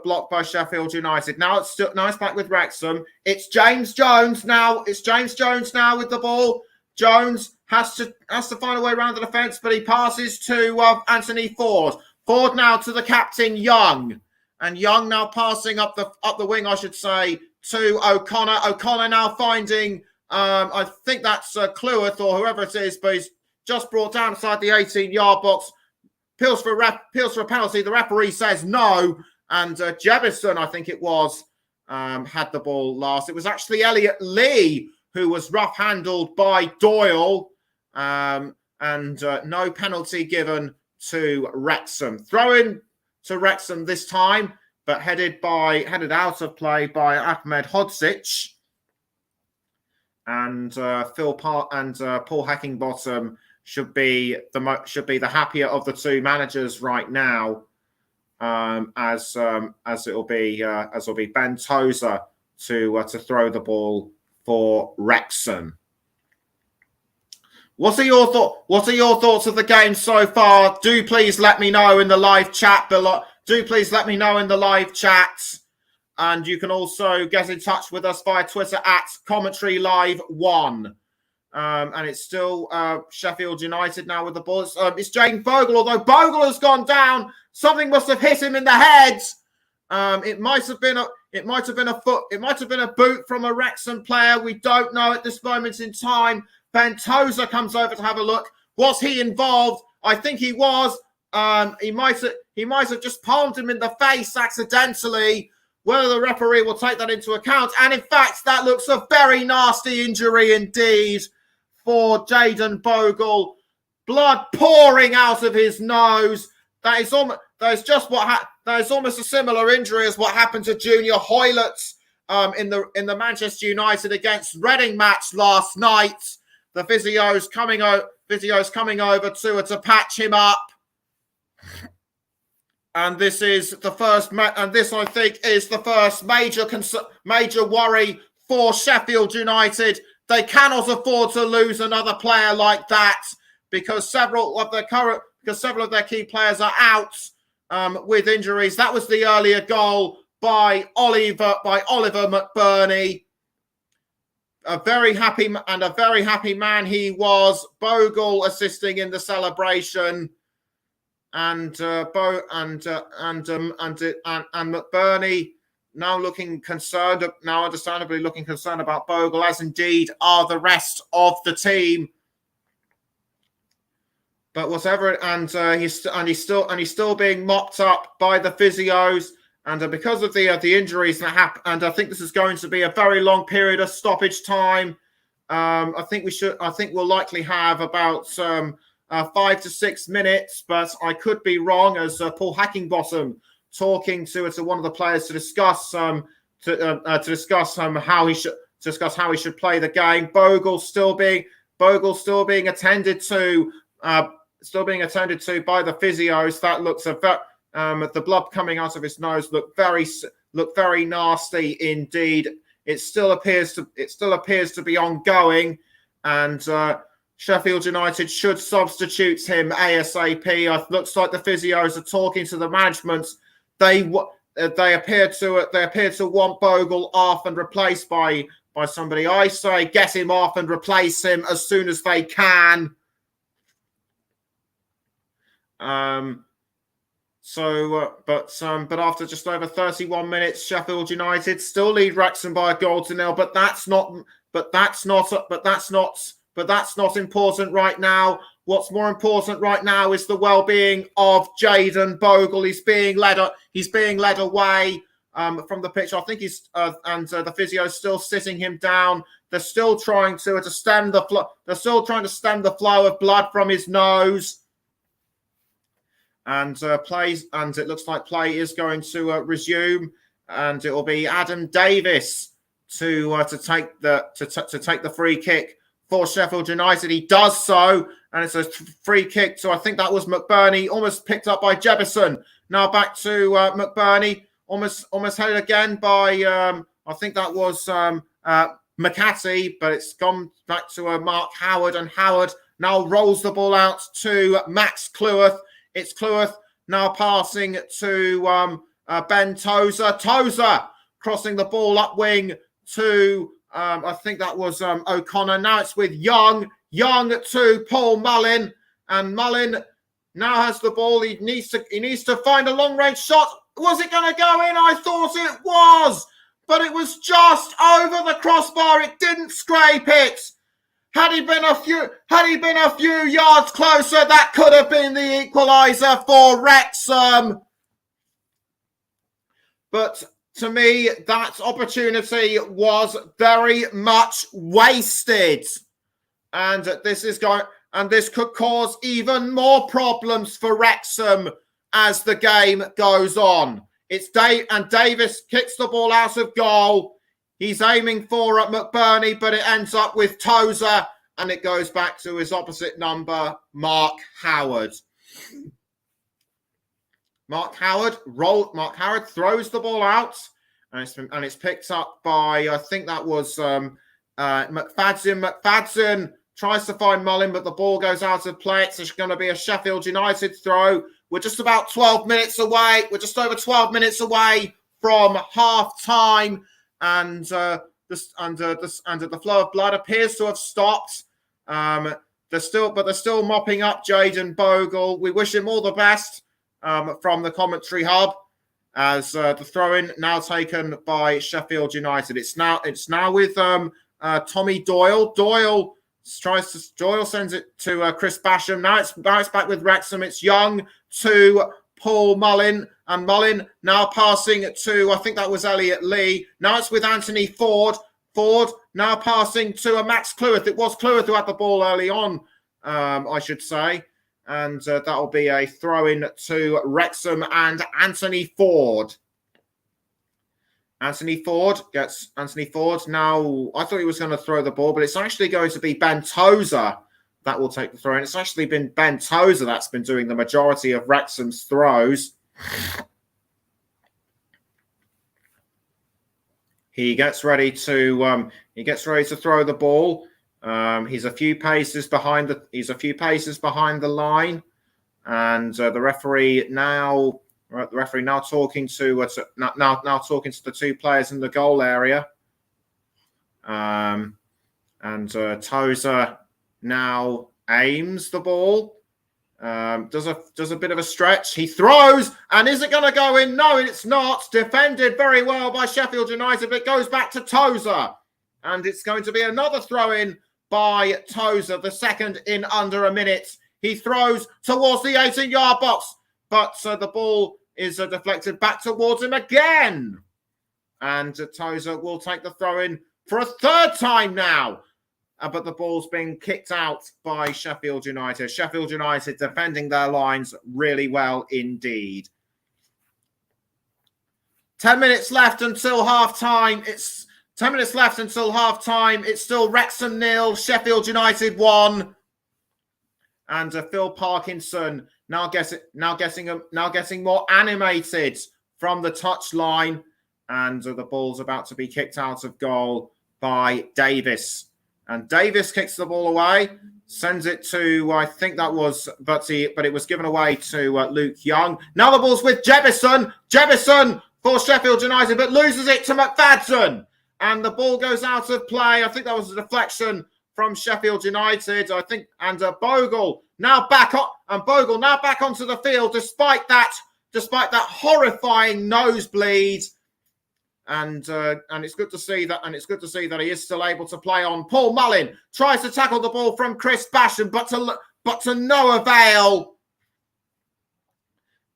blocked by Sheffield United. Now it's back with Wrexham. It's James Jones now. With the ball. Jones has to find a way around the defence, but he passes to Anthony Ford. Ford now to the captain Young, and Young now passing up the wing, I should say, to O'Connor. O'Connor now finding I think that's Cleworth or whoever it is, but he's just brought down inside the 18-yard box. Appeals for a penalty. The referee says no, and Jefferson, I think it was, had the ball last. It was actually Elliot Lee who was rough-handled by Doyle, and no penalty given to Wrexham. Throw in to Wrexham this time, but headed out of play by Ahmed Hodzic, and Paul Heckingbottom should be the happier of the two managers right now, as it'll be Ben Tozer to throw the ball for Wrexham. What are your thoughts of the game so far? Do please let me know in the live chat below. Do please let me know in the live chat. And you can also get in touch with us via Twitter at Commentary Live 1. And it's still Sheffield United now with the ball. It's Jayden Bogle, although Bogle has gone down. Something must have hit him in the head. It might have been a boot from a Wrexham player. We don't know at this moment in time. Ben Tozer comes over to have a look. Was he involved? I think he was. He might have just palmed him in the face accidentally. Whether the referee will take that into account. And in fact, that looks a very nasty injury indeed for Jayden Bogle. Blood pouring out of his nose. That is almost a similar injury as what happened to Junior Hoylett in the Manchester United against Reading match last night. The physio's coming over to patch him up. And this is the first, and this I think is the first major worry for Sheffield United. They cannot afford to lose another player like that because several of their key players are out with injuries. That was the earlier goal by Oliver McBurney. A very happy man he was. Bogle assisting in the celebration. And McBurney now understandably looking concerned about Bogle, as indeed are the rest of the team. But whatever, he's still being mopped up by the physios, and because of the injuries that happen, and I think this is going to be a very long period of stoppage time. I think we'll likely have about 5 to 6 minutes, but I could be wrong. As Paul Hackingbottom talking to one of the players to discuss how he should play the game. Bogle still being attended to by the physios. That looks the blood coming out of his nose look very nasty indeed. It still appears to be ongoing, and Sheffield United should substitute him ASAP. It looks like the physios are talking to the management. They appear to want Bogle off and replaced by somebody. I say get him off and replace him as soon as they can. But after just over 31 minutes, Sheffield United still lead Wrexham by a goal to nil. But that's not important right now. What's more important right now is the well-being of Jayden Bogle. He's being led away from the pitch. I think the physio is still sitting him down. They're still trying to stem the flow. They're still trying to stem the flow of blood from his nose. And it looks like play is going to resume, and it will be Adam Davis to take the free kick for Sheffield United. He does so, and it's a free kick. So I think that was McBurney, almost picked up by Jebison. Now back to McBurney, almost headed again by I think that was McCarthy, but it's gone back to Mark Howard, and Howard now rolls the ball out to Max Cleworth. It's Cleworth now passing to Ben Tozer. Tozer crossing the ball up wing to I think that was O'Connor. Now it's with Young. Young to Paul Mullin, and Mullin now has the ball. He needs to find a long range shot. Was it going to go in? I thought it was, but it was just over the crossbar. It didn't scrape it. Had he been a few yards closer, that could have been the equaliser for Wrexham. But to me, that opportunity was very much wasted, and this could cause even more problems for Wrexham as the game goes on. And Davis kicks the ball out of goal. He's aiming for McBurney, but it ends up with Tozer, and it goes back to his opposite number, Mark Howard. Mark Howard throws the ball out, and it's picked up by, I think that was McFadzean. McFadzean tries to find Mullin, but the ball goes out of play. It's going to be a Sheffield United throw. We're just about 12 minutes away. We're just over 12 minutes away from half time, and the flow of blood appears to have stopped. They're still mopping up Jayden Bogle. We wish him all the best from the commentary hub, as the throw-in now taken by Sheffield United. It's now with Tommy Doyle. Doyle sends it to Chris Basham. Now it's back with Wrexham. It's Young to Paul Mullin, and Mullin now passing to, I think that was Elliot Lee. Now it's with Anthony Ford. Ford now passing to Max Cleworth. It was Cleworth who had the ball early on, I should say. And that'll be a throw-in to Wrexham and Anthony Ford. Anthony Ford. Now, I thought he was going to throw the ball, but it's actually going to be Ben Tozer that will take the throw-in. It's actually been Ben Tozer that's been doing the majority of Wrexham's throws. He gets ready to throw the ball. He's a few paces behind the line, and the referee now talking to the two players in the goal area. Tozer now aims the ball. Does a bit of a stretch. He throws, and is it going to go in? No, it's not. Defended very well by Sheffield United, but it goes back to Tozer, and it's going to be another throw-in by Tozer, the second in under a minute. He throws towards the 18-yard box, but the ball is deflected back towards him again, and Tozer will take the throw-in for a third time now. But the ball's been kicked out by Sheffield United. Sheffield United defending their lines really well indeed. 10 minutes left until half-time. It's 10 minutes left until half-time. It's still Wrexham 0, Sheffield United 1. And Phil Parkinson now getting more animated from the touchline. And the ball's about to be kicked out of goal by Davis. And Davis kicks the ball away, sends it to, I think that was, but it was given away to Luke Young. Now the ball's with Jebison. Jebison for Sheffield United, but loses it to McFadden. And the ball goes out of play. I think that was a deflection from Sheffield United. I think, and Bogle now back on, and Bogle now back onto the field despite that horrifying nosebleed. And it's good to see that, he is still able to play on. Paul Mullin tries to tackle the ball from Chris Basham, but to no avail.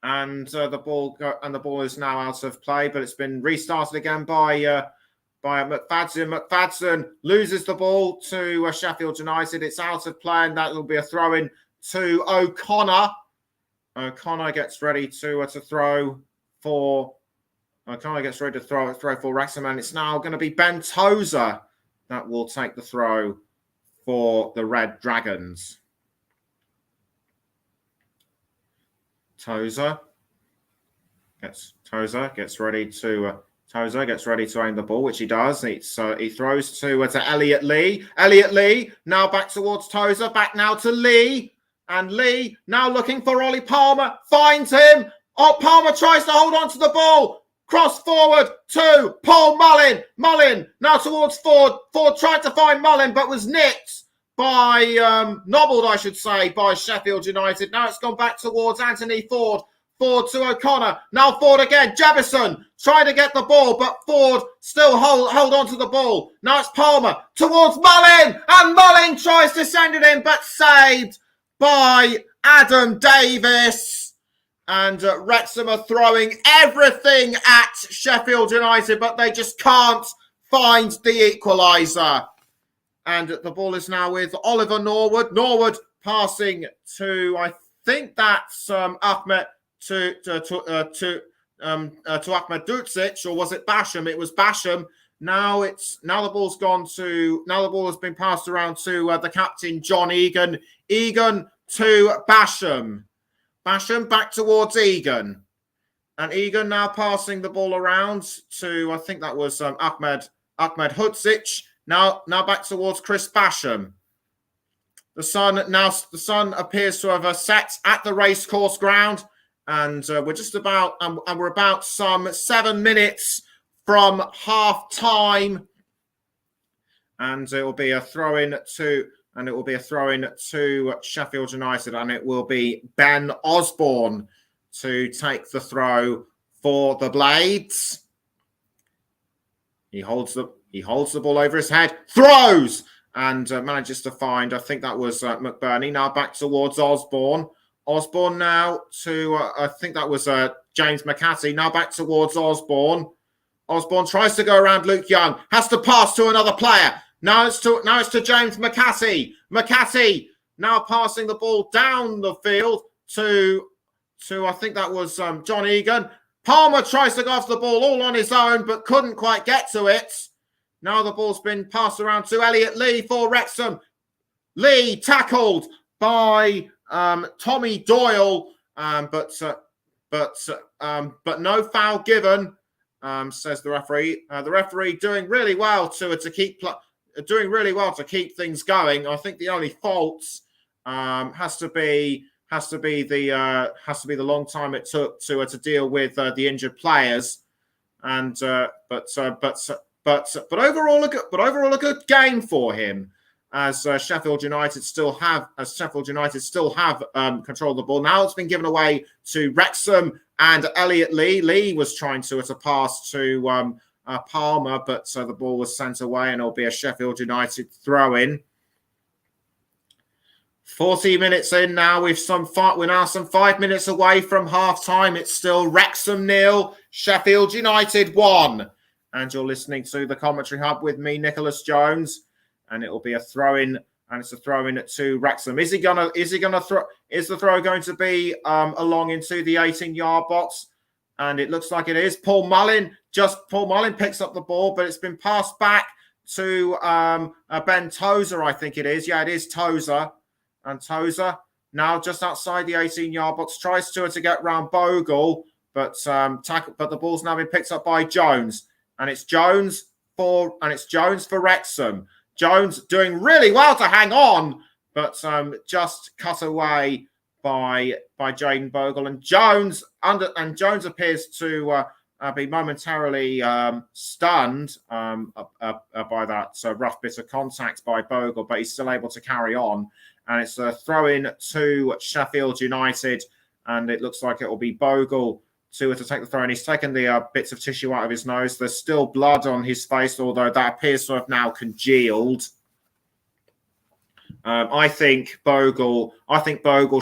And the ball is now out of play, but it's been restarted again by McFadden. McFadden loses the ball to Sheffield United. It's out of play, and that will be a throw-in to O'Connor. O'Connor gets ready to throw for. O'Connor gets ready to throw for Wrexham, and it's now going to be Ben Tozer that will take the throw for the Red Dragons. Tozer gets ready to aim the ball, which he does. He throws to Elliot Lee. Elliot Lee now back towards Tozer, back now to Lee, and Lee now looking for Ollie Palmer, finds him. Oh, Palmer tries to hold on to the ball. Cross forward to Paul Mullin. Mullin now towards Ford. Ford tried to find Mullin, but was nicked by, nobbled, I should say, by Sheffield United. Now it's gone back towards Anthony Ford. Ford to O'Connor. Now Ford again. Jebison trying to get the ball, but Ford still hold on to the ball. Now it's Palmer towards Mullin, and Mullin tries to send it in, but saved by Adam Davis. And Wrexham are throwing everything at Sheffield United, but they just can't find the equaliser. And the ball is now with Oliver Norwood. Norwood passing to, I think that's Ahmed to Ahmed Ducic, or was it Basham? It was Basham. Now the ball has been passed around to the captain John Egan. Egan to Basham. Basham back towards Egan. And Egan now passing the ball around to, I think that was Ahmed Hutsic. Now back towards Chris Basham. The sun appears to have set at the racecourse ground, and we're about some 7 minutes from half time, and it will be a throw in to Sheffield United, and it will be Ben Osborne to take the throw for the Blades. He holds the ball over his head, throws, and manages to find, I think that was McBurney. Now back towards Osborne. Osborne now to, I think that was James McCarthy. Now back towards Osborne. Osborne tries to go around Luke Young, has to pass to another player. Now it's to James McCarthy. McCarthy now passing the ball down the field to I think that was John Egan. Palmer tries to go after the ball all on his own, but couldn't quite get to it. Now the ball's been passed around to Elliot Lee for Wrexham. Lee tackled by Tommy Doyle, but no foul given, says the referee. The referee doing really well to keep things going. I think the only faults has to be the long time it took to deal with the injured players, and but overall a good game for him, as Sheffield United still have control of the ball. Now it's been given away to Wrexham and Elliot Lee. Lee was trying to pass to Palmer, but the ball was sent away, and it'll be a Sheffield United throw-in. 40 minutes in now. We're now some 5 minutes away from half-time. It's still Wrexham 0, Sheffield United 1. And you're listening to the Commentary Hub with me, Nicholas Jones. And it will be a throw-in, and it's a throw-in to Wrexham. Is the throw going to be along into the 18-yard box? And it looks like it is. Paul Mullin picks up the ball, but it's been passed back to Ben Tozer, I think it is. Yeah, it is Tozer. And Tozer now just outside the 18-yard box tries to get round Bogle, but the ball's now been picked up by Jones, and it's Jones for Wrexham. Jones doing really well to hang on, but just cut away by Jaden Bogle, and Jones appears to be momentarily stunned by that rough bit of contact by Bogle, but he's still able to carry on. And it's a throw-in to Sheffield United, and it looks like it will be Bogle to take the throw. And he's taken the bits of tissue out of his nose. There's still blood on his face, although that appears to have now congealed. I think Bogle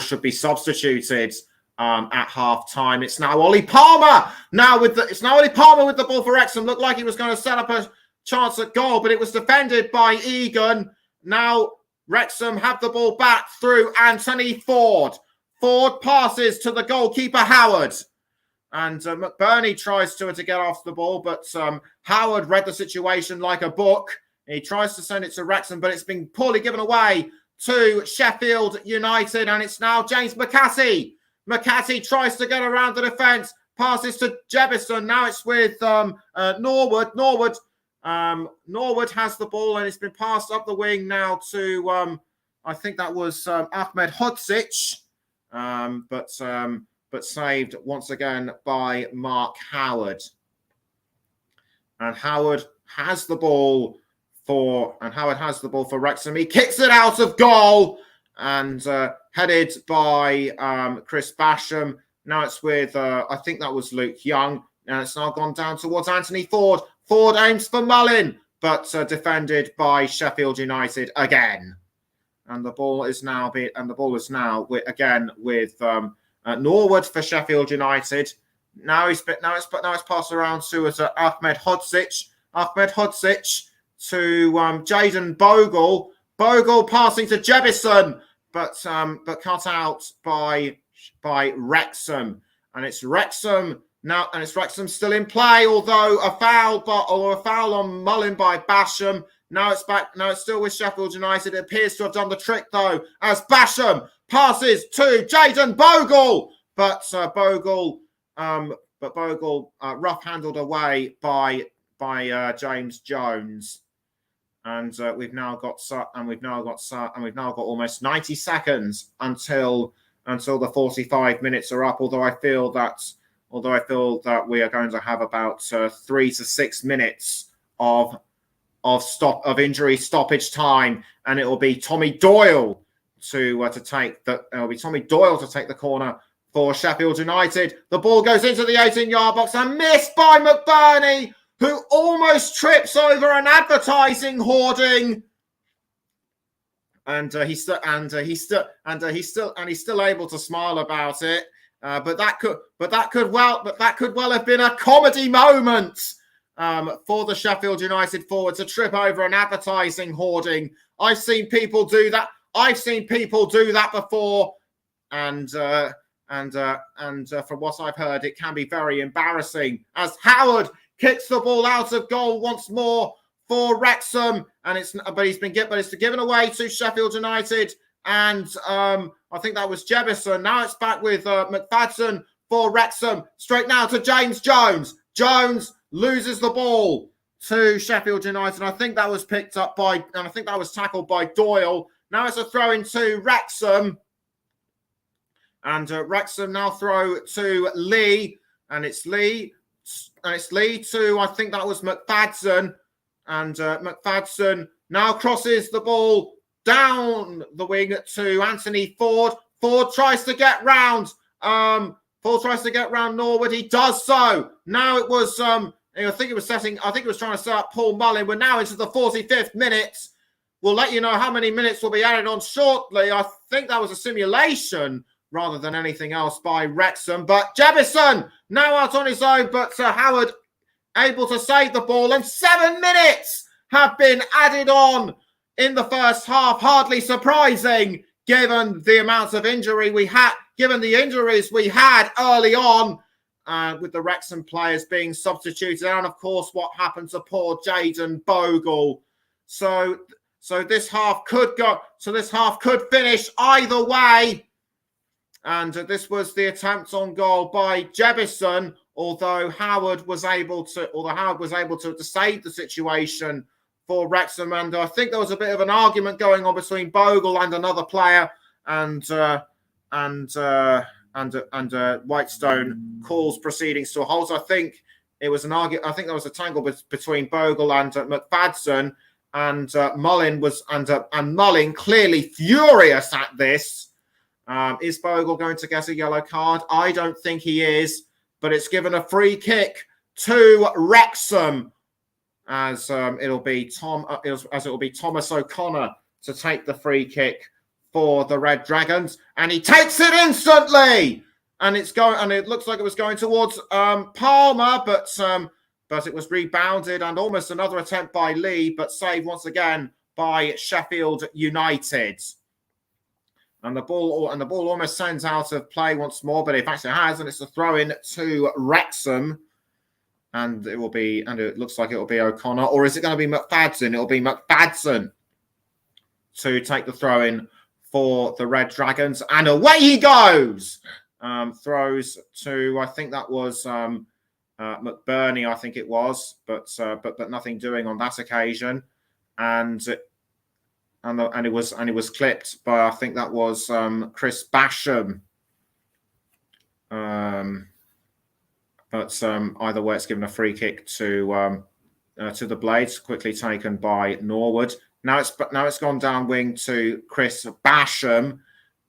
should be substituted at half time. It's now Ollie Palmer. It's now Ollie Palmer with the ball for Wrexham. Looked like he was going to set up a chance at goal, but it was defended by Egan. Now Wrexham have the ball back through Anthony Ford. Ford passes to the goalkeeper, Howard. And McBurney tries to get off the ball, but Howard read the situation like a book. He tries to send it to Wrexham, but it's been poorly given away to Sheffield United, and it's now James McCarthy. McCarthy tries to get around the defence, passes to Jebison. Now it's with Norwood. Norwood has the ball, and it's been passed up the wing now to I think that was Ahmed Hodzic, but saved once again by Mark Howard. And Howard has the ball for Wrexham. He kicks it out of goal, and headed by Chris Basham. Now it's with I think that was Luke Young, and it's now gone down towards Anthony Ford. Ford aims for Mullin, but defended by Sheffield United again. And the ball is now with Norwood for Sheffield United. Now it's passed around to Ahmed Hodzic. Ahmed Hodzic to Jaden Bogle. Bogle passing to Jebison, but cut out by Wrexham. And it's Wrexham now, and it's Wrexham still in play, although a foul on Mullin by Basham. Now it's back. Now it's still with Sheffield United. It appears to have done the trick though, as Basham passes to Jaden Bogle, but Bogle rough handled away by James Jones, and we've now got almost 90 seconds until the 45 minutes are up. Although I feel that we are going to have about 3 to 6 minutes of injury stoppage time, and it will be Tommy Doyle to take the corner for Sheffield United. The ball goes into the 18-yard box and missed by McBurney, who almost trips over an advertising hoarding. And he's still able to smile about it. But that could well have been a comedy moment for the Sheffield United forward to trip over an advertising hoarding. I've seen people do that before, and from what I've heard, it can be very embarrassing. As Howard kicks the ball out of goal once more for Wrexham, and it's given away to Sheffield United, and I think that was Jebison. Now it's back with McFadden for Wrexham. Straight now to James Jones. Jones loses the ball to Sheffield United. I think that was tackled by Doyle. Now it's a throw into Wrexham, and Wrexham now throw to Lee, and it's Lee to, I think that was McFadden, and McFadden now crosses the ball down the wing to Anthony Ford. Ford tries to get round. Norwood. He does so. Now it was I think it was trying to set up Paul Mullin. We're now into the 45th minute. We'll let you know how many minutes will be added on shortly. I think that was a simulation rather than anything else by Wrexham. But Jebison now out on his own, but Howard able to save the ball, and 7 minutes have been added on in the first half. Hardly surprising given the amounts of injuries we had early on, with the Wrexham players being substituted, and of course what happened to poor Jayden Bogle. So this half could finish either way. And this was the attempt on goal by Jebison, although Howard was able to save the situation for Wrexham. And I think there was a bit of an argument going on between Bogle and another player, and Whitestone calls proceedings to a halt. I think it was I think there was a tangle between Bogle and McFadden, and Mullin clearly furious at this. Is Bogle going to get a yellow card? I don't think he is, but it's given a free kick to Wrexham, as it will be Thomas O'Connor to take the free kick for the Red Dragons, and he takes it instantly, and it looks like it was going towards Palmer, but it was rebounded, and almost another attempt by Lee, but saved once again by Sheffield United. And the ball almost sends out of play once more, but in fact it has, and it's a throw in to Wrexham, and it looks like it will be O'Connor, or is it going to be McFadden? It will be McFadden to take the throw in for the Red Dragons, and away he goes. Throws to, I think that was McBurney, I think it was, but nothing doing on that occasion, and it was clipped by, I think that was Chris Basham. But either way, it's given a free kick to the Blades, quickly taken by Norwood. Now it's gone down wing to Chris Basham.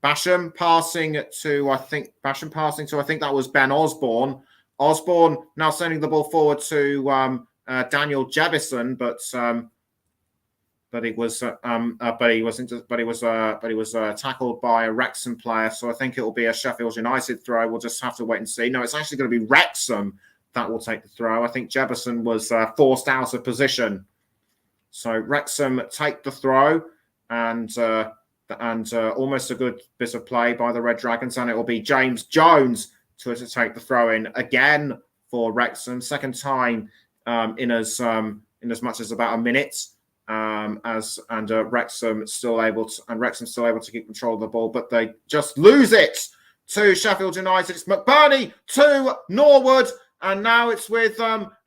Basham passing to I think that was Ben Osborne. Osborne now sending the ball forward to Daniel Jebison, but he was tackled by a Wrexham player. So I think it will be a Sheffield United throw. We'll just have to wait and see. No, it's actually going to be Wrexham that will take the throw. I think Jebison was forced out of position. So Wrexham take the throw, and almost a good bit of play by the Red Dragons, and it will be James Jones to take the throw in again for Wrexham, second time in as much as about a minute. Wrexham still able to keep control of the ball, but they just lose it to Sheffield United. It's McBurney to Norwood, and now it's with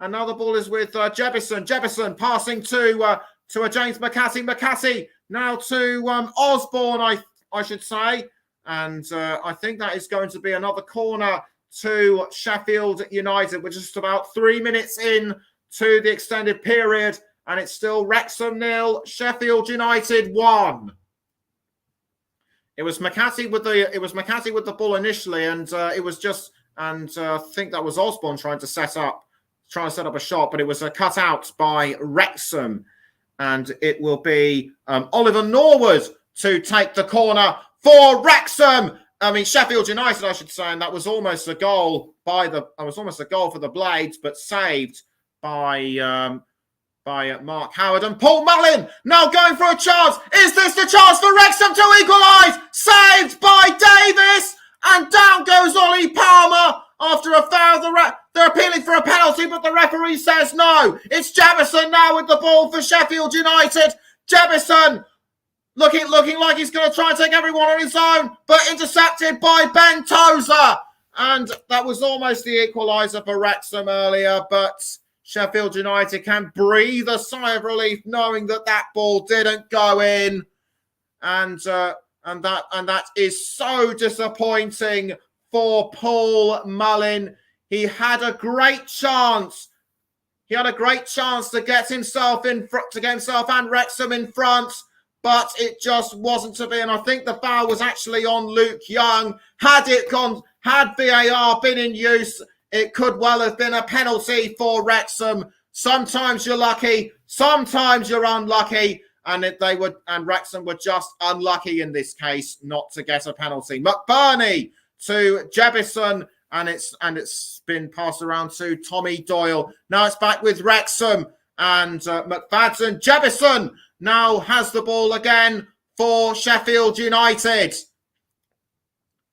another ball is with Jebison. Jebison passing to to a James McCassie. McCassie now to Osborne, I should say. And I think that is going to be another corner to Sheffield United. We're just about 3 minutes in to the extended period, and it's still Wrexham 0, Sheffield United 1. It was McCassie with the ball initially, and I think that was Osborne trying to set up a shot, but it was cut out by Wrexham, and it will be Oliver Norwood to take the corner for Wrexham. I mean, Sheffield United, I should say, and that was almost a goal for the Blades, but saved by Mark Howard. And Paul Mullin now going for a chance. Is this the chance for Wrexham to equalise? Saved by Davis, and down goes Ollie Palmer after a foul. They're appealing for a penalty, but the referee says no. It's Jefferson now with the ball for Sheffield United. Jefferson looking like he's going to try and take everyone on his own, but intercepted by Ben Tozer. And that was almost the equaliser for Wrexham earlier, but Sheffield United can breathe a sigh of relief knowing that ball didn't go in. And that is so disappointing for Paul Mullin. He had a great chance. He had a great chance to get himself and Wrexham in front, but it just wasn't to be. And I think the foul was actually on Luke Young. Had VAR been in use, it could well have been a penalty for Wrexham. Sometimes you're lucky, sometimes you're unlucky, and Wrexham were just unlucky in this case not to get a penalty. McBurney to Jebison, and it's been passed around to Tommy Doyle. Now it's back with Wrexham, and McFadden. Jebison now has the ball again for Sheffield United.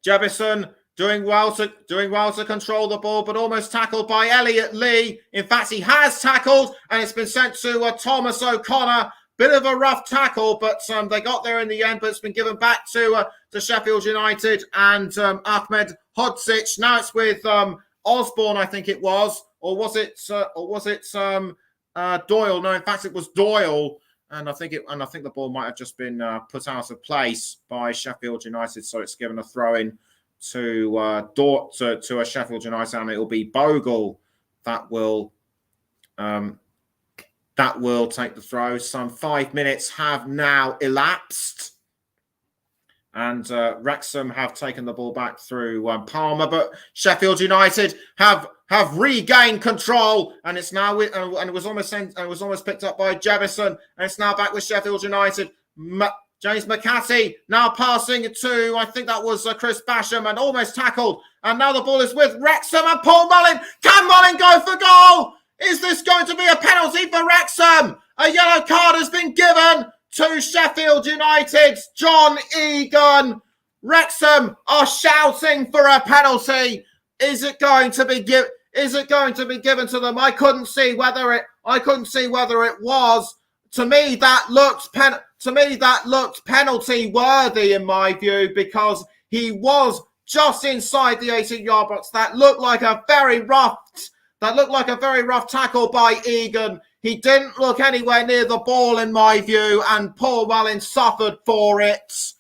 Jebison doing well to control the ball, but almost tackled by Elliot Lee. In fact, he has tackled, and it's been sent to Thomas O'Connor. Bit of a rough tackle, but they got there in the end. But it's been given back to Sheffield United and Ahmed Hodzic. Now it's with Osborne, I think it was, or was it Doyle? No, in fact, it was Doyle. And I think the ball might have just been put out of place by Sheffield United, so it's given a throw in to a Sheffield United, and it will be Bogle that will take the throw. Some 5 minutes have now elapsed, and Wrexham have taken the ball back through Palmer, but Sheffield United have regained control, and it's now and it was almost picked up by Jefferson, and it's now back with Sheffield United. James McCassie now passing to, I think that was Chris Basham, and almost tackled. And now the ball is with Wrexham, and Paul Mullin. Can Mullin go for goal? Is this going to be a penalty for Wrexham? A yellow card has been given to Sheffield United's John Egan. Wrexham are shouting for a penalty. Is it going to be given to them? I couldn't see whether it was. To me, that looked penalty worthy in my view, because he was just inside the 18-yard box. That looked like a very rough tackle by Egan. He didn't look anywhere near the ball in my view, and Paul Mullin suffered for it.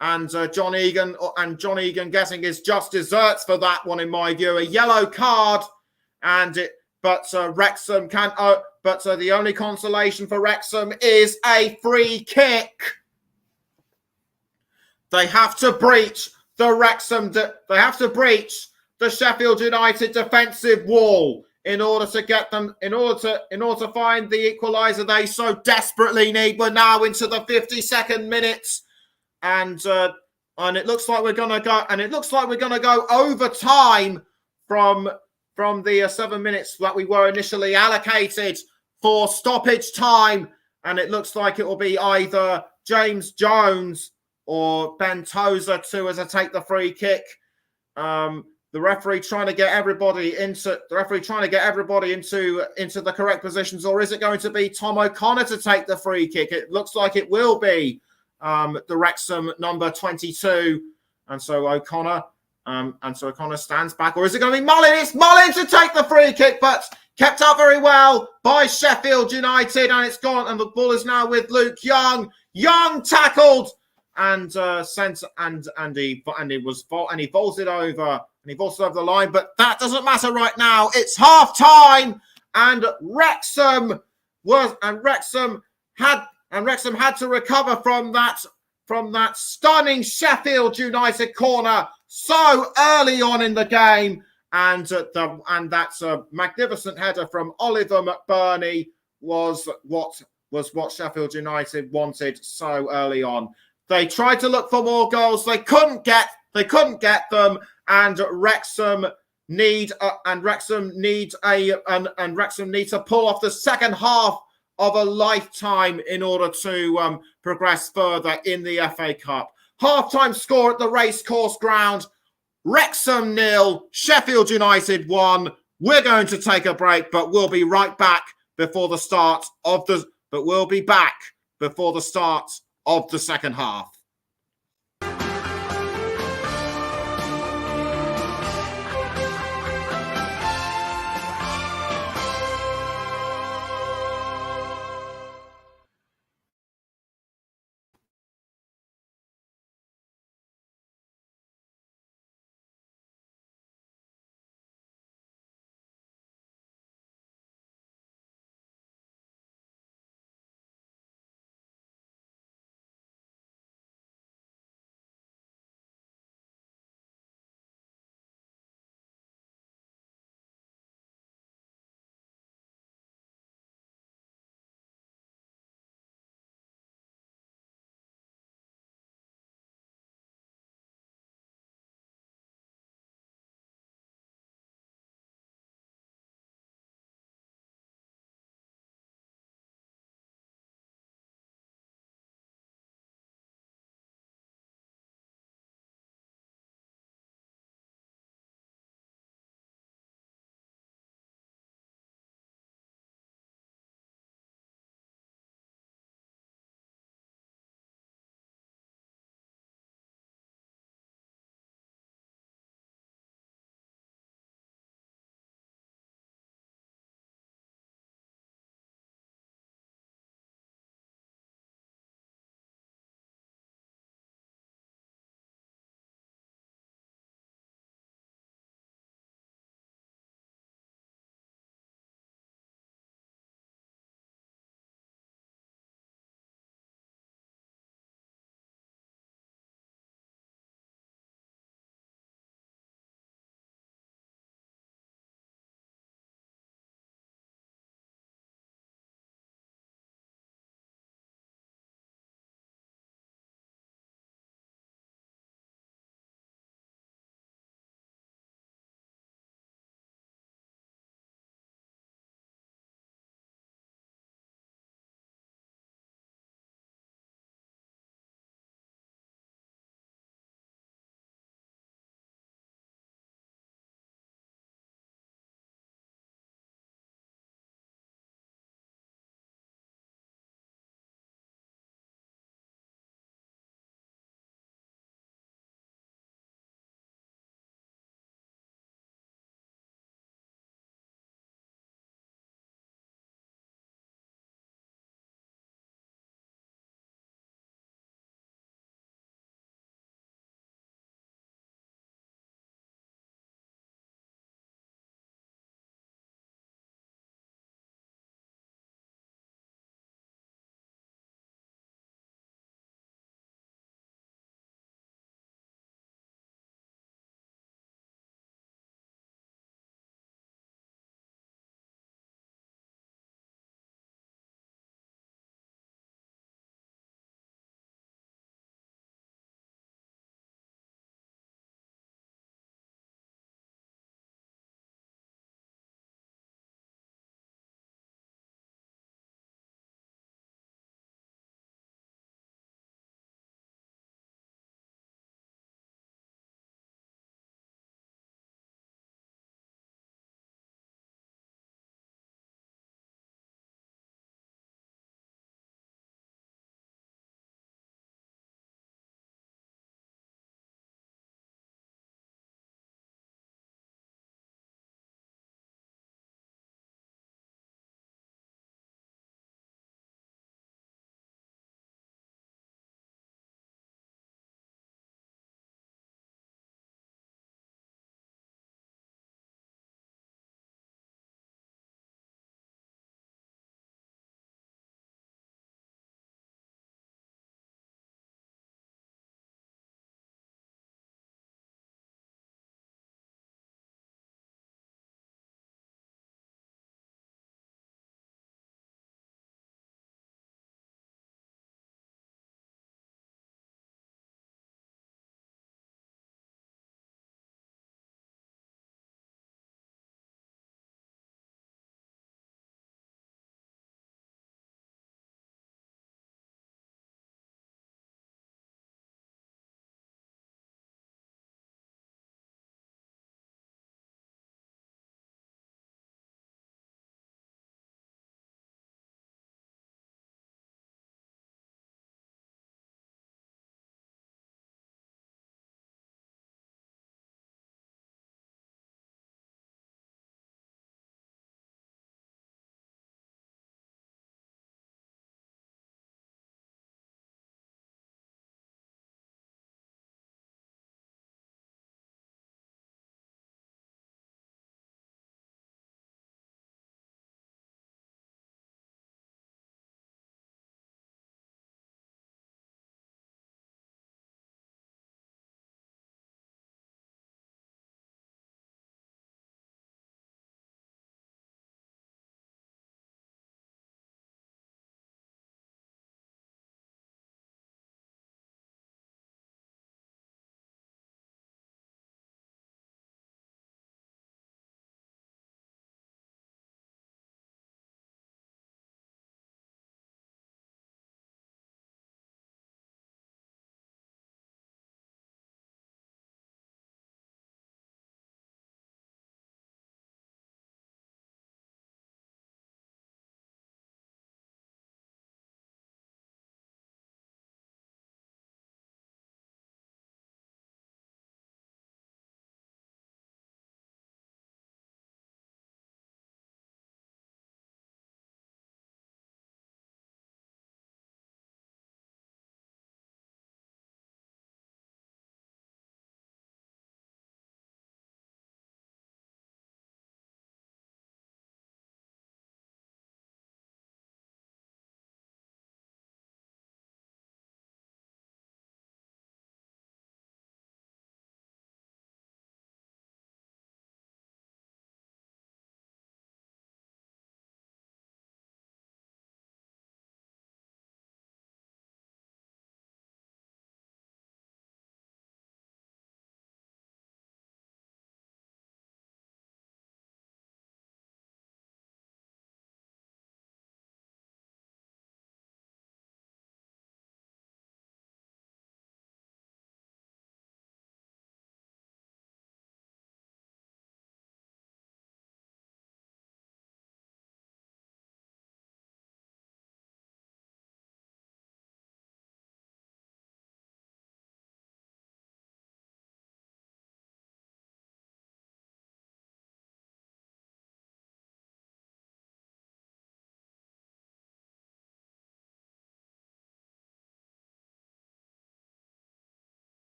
And John Egan getting his just desserts for that one in my view. A yellow card, but Wrexham can. But the only consolation for Wrexham is a free kick. They have to breach the Sheffield United defensive wall in order to find the equaliser they so desperately need. We're now into the 52nd minute, and it looks like we're gonna go overtime from the 7 minutes that we were initially allocated for stoppage time, and it looks like it will be either James Jones or Ben Tozer to take the free kick. The referee trying to get everybody into the correct positions, or is it going to be Tom O'Connor to take the free kick? It looks like it will be the Wrexham number 22, and so O'Connor And so O'Connor stands back. Or is it going to be Mullin? It's Mullin to take the free kick, but kept up very well by Sheffield United. And it's gone. And the ball is now with Luke Young. Young tackled and sent and he vaults it over. And he vaults it over the line. But that doesn't matter right now. It's half time. And Wrexham had to recover from that stunning Sheffield United corner so early on in the game, and that's a magnificent header from Oliver McBurney was what Sheffield United wanted so early on. They tried to look for more goals, they couldn't get them, and Wrexham need to pull off the second half of a lifetime in order to progress further in the FA Cup. Half-time score at the Racecourse Ground. Wrexham 0, Sheffield United 1. We're going to take a break, but we'll be right back before the start of the second half.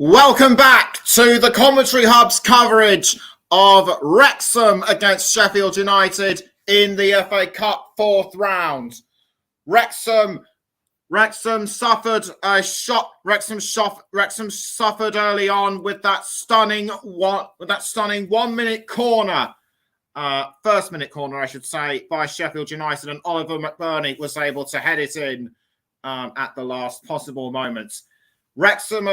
Welcome back to the Commentary Hub's coverage of Wrexham against Sheffield United in the FA Cup fourth round. Wrexham suffered a shot. Wrexham suffered early on with that stunning 1 minute corner, first minute corner, I should say, by Sheffield United, and Oliver McBurney was able to head it in at the last possible moment. Wrexham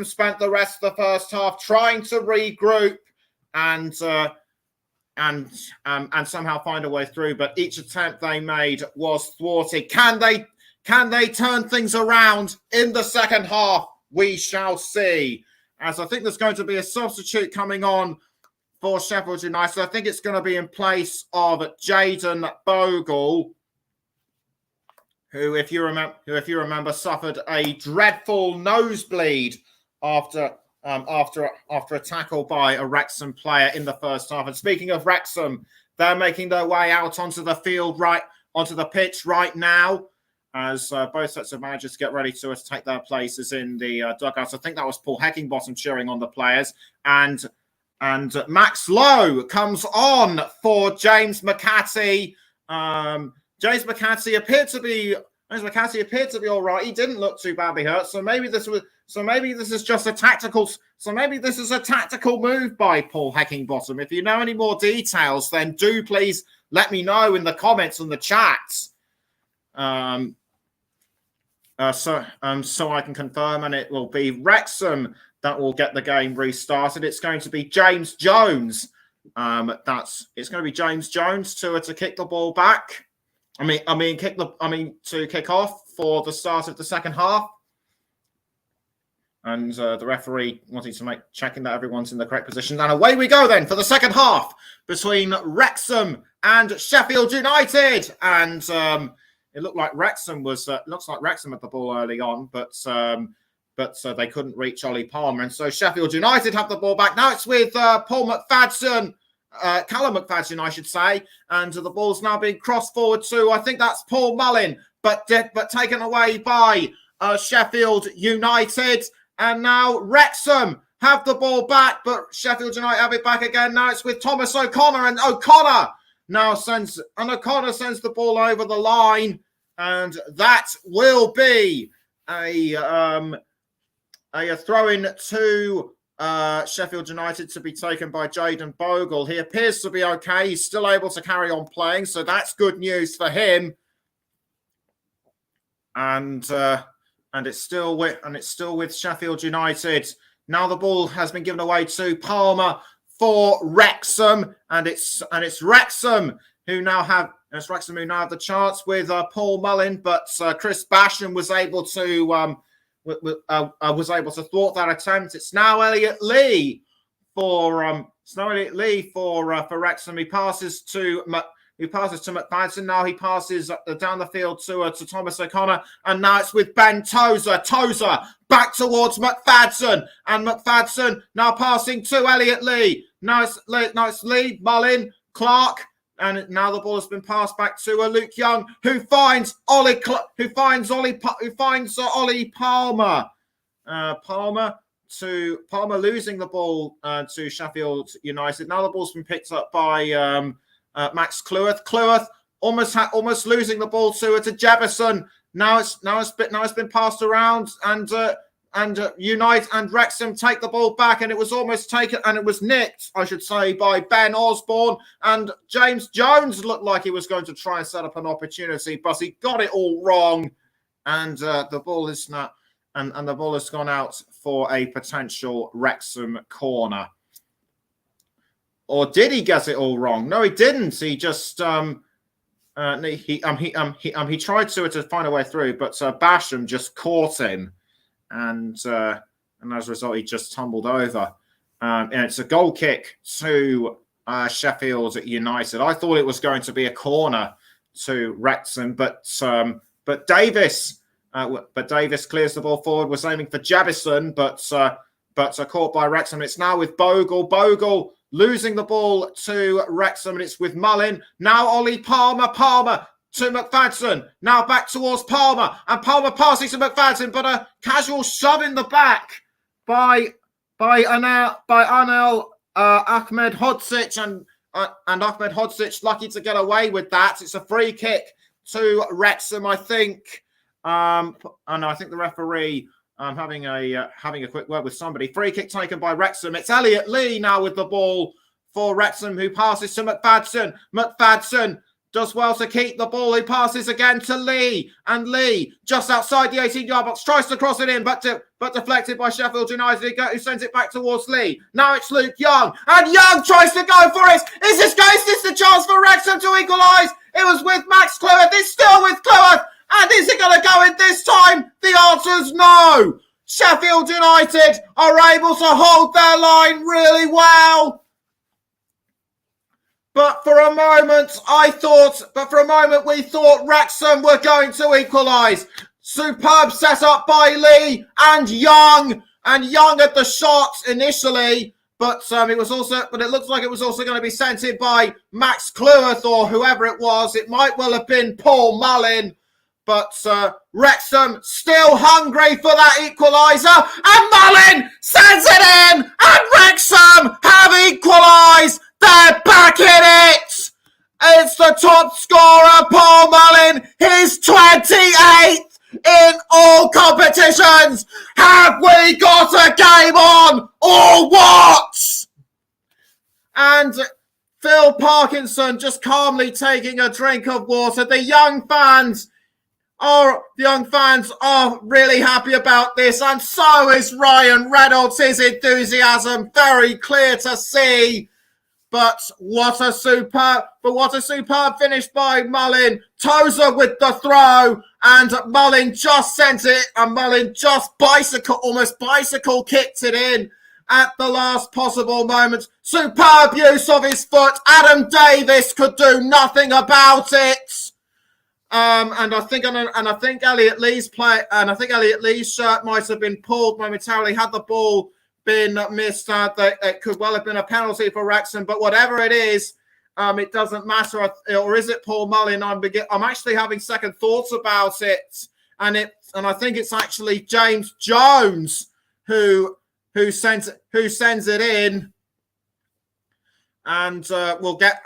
spent the rest of the first half trying to regroup and somehow find a way through, but each attempt they made was thwarted. Can they turn things around in the second half? We shall see. As I think there's going to be a substitute coming on for Sheffield United. I think it's going to be in place of Jayden Bogle, who, if you remember, suffered a dreadful nosebleed after a tackle by a Wrexham player in the first half. And speaking of Wrexham, they're making their way out onto the field, onto the pitch right now, as both sets of managers get ready to take their places in the dugouts. I think that was Paul Heckingbottom cheering on the players, and Max Lowe comes on for James McCarthy. James McCarthy appeared to be all right. He didn't look too badly hurt. So maybe this is just a tactical. So maybe this is a tactical move by Paul Heckingbottom. If you know any more details, then do please let me know in the comments and the chats. So I can confirm, and it will be Wrexham that will get the game restarted. It's going to be James Jones. It's going to be James Jones to kick the ball back. To kick off for the start of the second half. And the referee wanting to checking that everyone's in the correct position. And away we go then for the second half between Wrexham and Sheffield United. And it looked like Wrexham had the ball early on, but they couldn't reach Ollie Palmer. And so Sheffield United have the ball back. Now it's with Callum McFadden, I should say, and the ball's now being crossed forward to, I think that's Paul Mullin, but taken away by Sheffield United. And now Wrexham have the ball back, but Sheffield United have it back again. Now it's with Thomas O'Connor, and O'Connor sends the ball over the line, and that will be a throw-in to Sheffield United to be taken by Jayden Bogle. He appears to be okay. He's still able to carry on playing, so that's good news for him. And it's still with Sheffield United. Now the ball has been given away to Palmer for Wrexham, and it's Wrexham who now have the chance with Paul Mullin, but Chris Basham was able to thwart that attempt. It's now Elliot Lee for Wrexham. He passes to McFadden. Now he passes down the field to Thomas O'Connor, and now it's with Ben Tozer. Tozer back towards McFadden, and McFadden now passing to Elliot Lee. Now it's Lee, Mullin, Clark. And now the ball has been passed back to Luke Young, who finds Ollie Palmer. Palmer losing the ball to Sheffield United. Now the ball's been picked up by Max Cleworth. Cleworth almost losing the ball to Jefferson. Now it's been passed around, and United and Wrexham take the ball back, and it was almost taken, and it was nicked, I should say, by Ben Osborne. And James Jones looked like he was going to try and set up an opportunity, but he got it all wrong, and the ball is not, and the ball has gone out for a potential Wrexham corner. Or did he get it all wrong? No, he didn't. He just he tried to find a way through, but Basham just caught him. And as a result, he just tumbled over. And it's a goal kick to Sheffield United. I thought it was going to be a corner to Wrexham, but Davis clears the ball forward. Was aiming for Jefferson, but caught by Wrexham. It's now with Bogle. Bogle losing the ball to Wrexham, and it's with Mullin. Now Ollie Palmer. Palmer to McFadden. Now back towards Palmer, and Palmer passing to McFadden, but a casual shove in the back by Anel Ahmed Hodzic, and Ahmed Hodzic lucky to get away with that. It's a free kick to Wrexham, I think. And I think the referee having a quick word with somebody. Free kick taken by Wrexham. It's Elliot Lee now with the ball for Wrexham, who passes to McFadden. McFadden does well to keep the ball. He passes again to Lee, and Lee just outside the 18-yard box tries to cross it in, but deflected by Sheffield United, who sends it back towards Lee. Now it's Luke Young, and Young tries to go for it. Is this the chance for Wrexham to equalise? It was with Max Cleworth. It's still with Cleworth, and is it going to go in this time? The answer's no. Sheffield United are able to hold their line really well. But for a moment, we thought Wrexham were going to equalise. Superb setup by Lee and Young at the shot initially, but it looks like it was also going to be sent in by Max Cleworth or whoever it was. It might well have been Paul Mullin, but Wrexham still hungry for that equaliser, and Mullin sends it in, and Wrexham have equalised. They're back in it! It's the top scorer, Paul Mullin, his 28th in all competitions. Have we got a game on, or what? And Phil Parkinson just calmly taking a drink of water. The young fans are really happy about this, and so is Ryan Reynolds. His enthusiasm very clear to see. But what a superb finish by Mullin. Tozer with the throw, and Mullin just sent it, and Mullin just almost bicycle kicked it in at the last possible moment. Superb use of his foot. Adam Davis could do nothing about it. And I think Elliot Lee's shirt might have been pulled momentarily had the ball been missed. It could well have been a penalty for Wrexham, but whatever it is, it doesn't matter. Or is it Paul Mullin? I'm actually having second thoughts about it, and I think it's actually James Jones who sends it in, and we'll get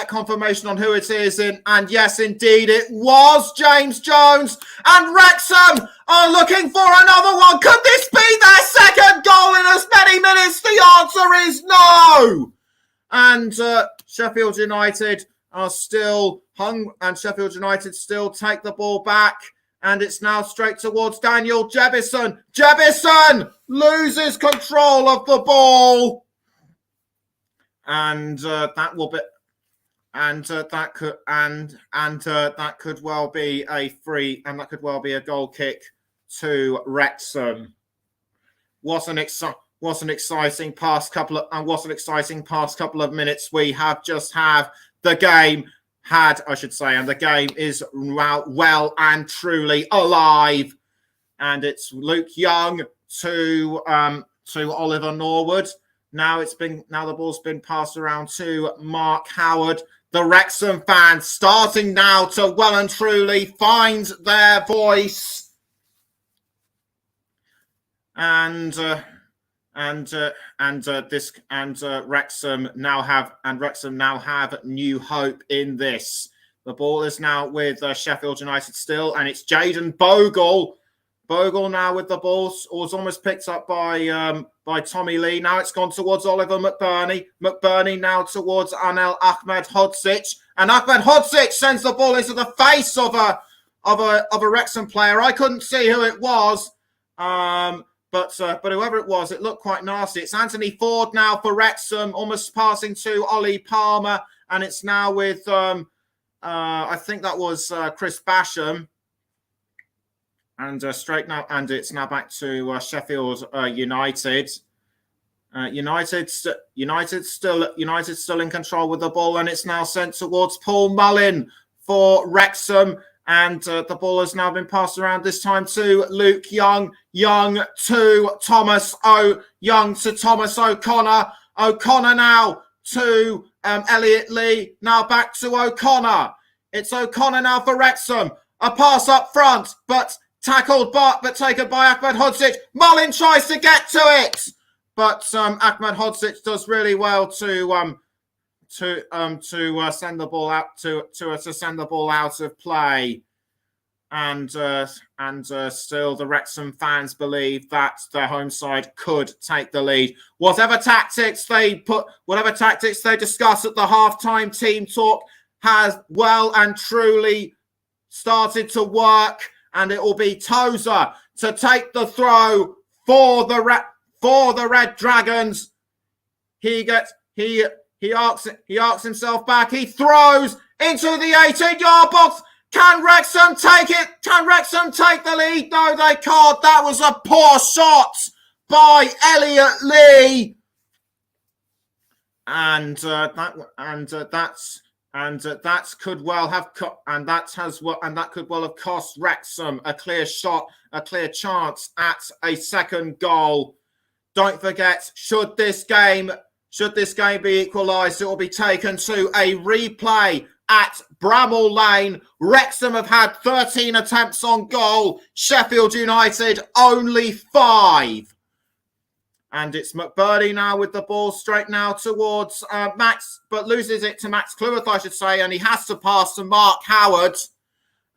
confirmation on who it is. And yes, indeed, it was James Jones. And Wrexham are looking for another one. Could this be their second goal in as many minutes? The answer is no. And Sheffield United are still hung, and Sheffield United still take the ball back. And it's now straight towards Daniel Jebison. Jebison loses control of the ball. And that could well be a free, and that could well be a goal kick to Wrexham. What an exciting past couple of minutes we have just had. The game and the game is well and truly alive. And it's Luke Young to Oliver Norwood. Now the ball's been passed around to Mark Howard. The Wrexham fans starting now to well and truly find their voice. And Wrexham now have new hope in this. The ball is now with Sheffield United still, and it's Jayden Bogle. Bogle now with the ball, was almost picked up by Tommy Lee. Now it's gone towards Oliver McBurney. McBurney now towards Anel Ahmed Hodzic, and Ahmed Hodzic sends the ball into the face of a Wrexham player. I couldn't see who it was, but whoever it was, it looked quite nasty. It's Anthony Ford now for Wrexham, almost passing to Ollie Palmer, and it's now with I think that was Chris Basham. And it's now back to Sheffield United. United still in control with the ball, and it's now sent towards Paul Mullin for Wrexham. And the ball has now been passed around, this time to Luke Young. Young to Thomas O'Connor. O'Connor now to Elliot Lee. Now back to O'Connor. It's O'Connor now for Wrexham. A pass up front, but tackled but taken by Ahmedhodzic. Mullin tries to get to it, but Ahmedhodzic does really well to send the ball out to send the ball out of play. And still the Wrexham fans believe that their home side could take the lead. Whatever tactics they discuss at the halftime team talk has well and truly started to work, and it will be Tozer to take the throw for the Red Dragons. He arcs himself back. He throws into the 18-yard box. Can Wrexham take it? Can Wrexham take the lead? No, they can't. That was a poor shot by Elliot Lee, and that could well have cost Wrexham a clear shot, a clear chance at a second goal. Don't forget, should this game be equalised, it will be taken to a replay at Bramall Lane. Wrexham have had 13 attempts on goal. Sheffield United only 5. And it's McBurney now with the ball straight now towards Max, but loses it to Max Cleworth, I should say, and he has to pass to Mark Howard.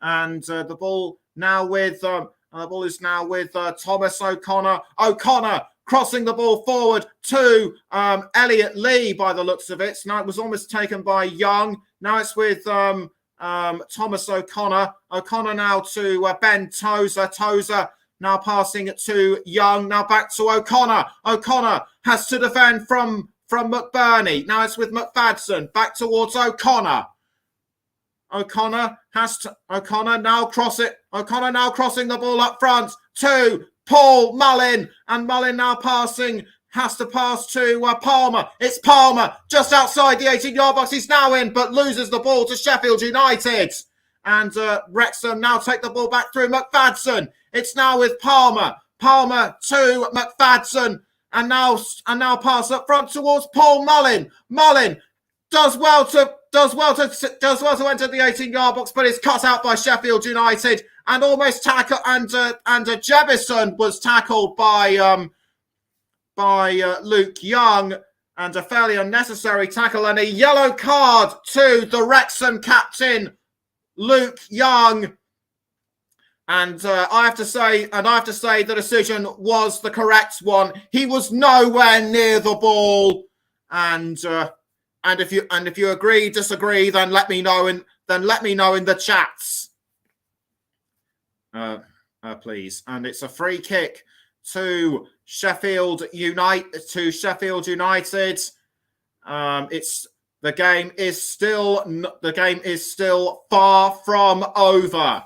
And the ball is now with Thomas O'Connor. O'Connor crossing the ball forward to Elliot Lee by the looks of it. Now it was almost taken by Young. Now it's with Thomas O'Connor. O'Connor now to Ben Tozer. Tozer now passing it to Young. Now back to O'Connor. O'Connor has to defend from McBurney. Now it's with McFadden. Back towards O'Connor. O'Connor now crossing the ball up front to Paul Mullin. And Mullin now has to pass to Palmer. It's Palmer just outside the 18-yard box. He's now in, but loses the ball to Sheffield United. And Wrexham now take the ball back through McFadden. It's now with Palmer. Palmer to McFadden, and now pass up front towards Paul Mullin. Mullin does well to enter the 18-yard box, but is cut out by Sheffield United and almost tackle. And Jebison was tackled by Luke Young, and a fairly unnecessary tackle, and a yellow card to the Wrexham captain, Luke Young. And I have to say the decision was the correct one. He was nowhere near the ball, and if you agree, disagree, then let me know in the chats, please. And it's a free kick to Sheffield United. The game is still far from over,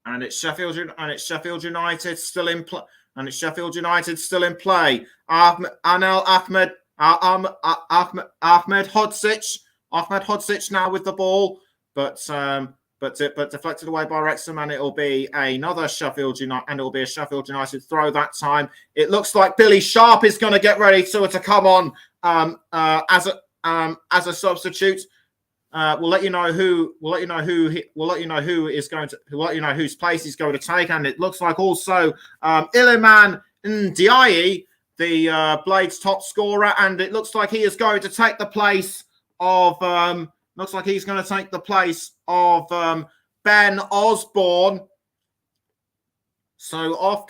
and it's Sheffield United still in play. Ahmedhodzic now with the ball, but deflected away by Wrexham, and it'll be a Sheffield United throw that time. It looks like Billy Sharp is going to get ready to come on as a substitute. We'll let you know whose place he's going to take, and it looks like also Iliman Ndiaye, the Blades top scorer, and it looks like he is going to take the place of Ben Osborne. So off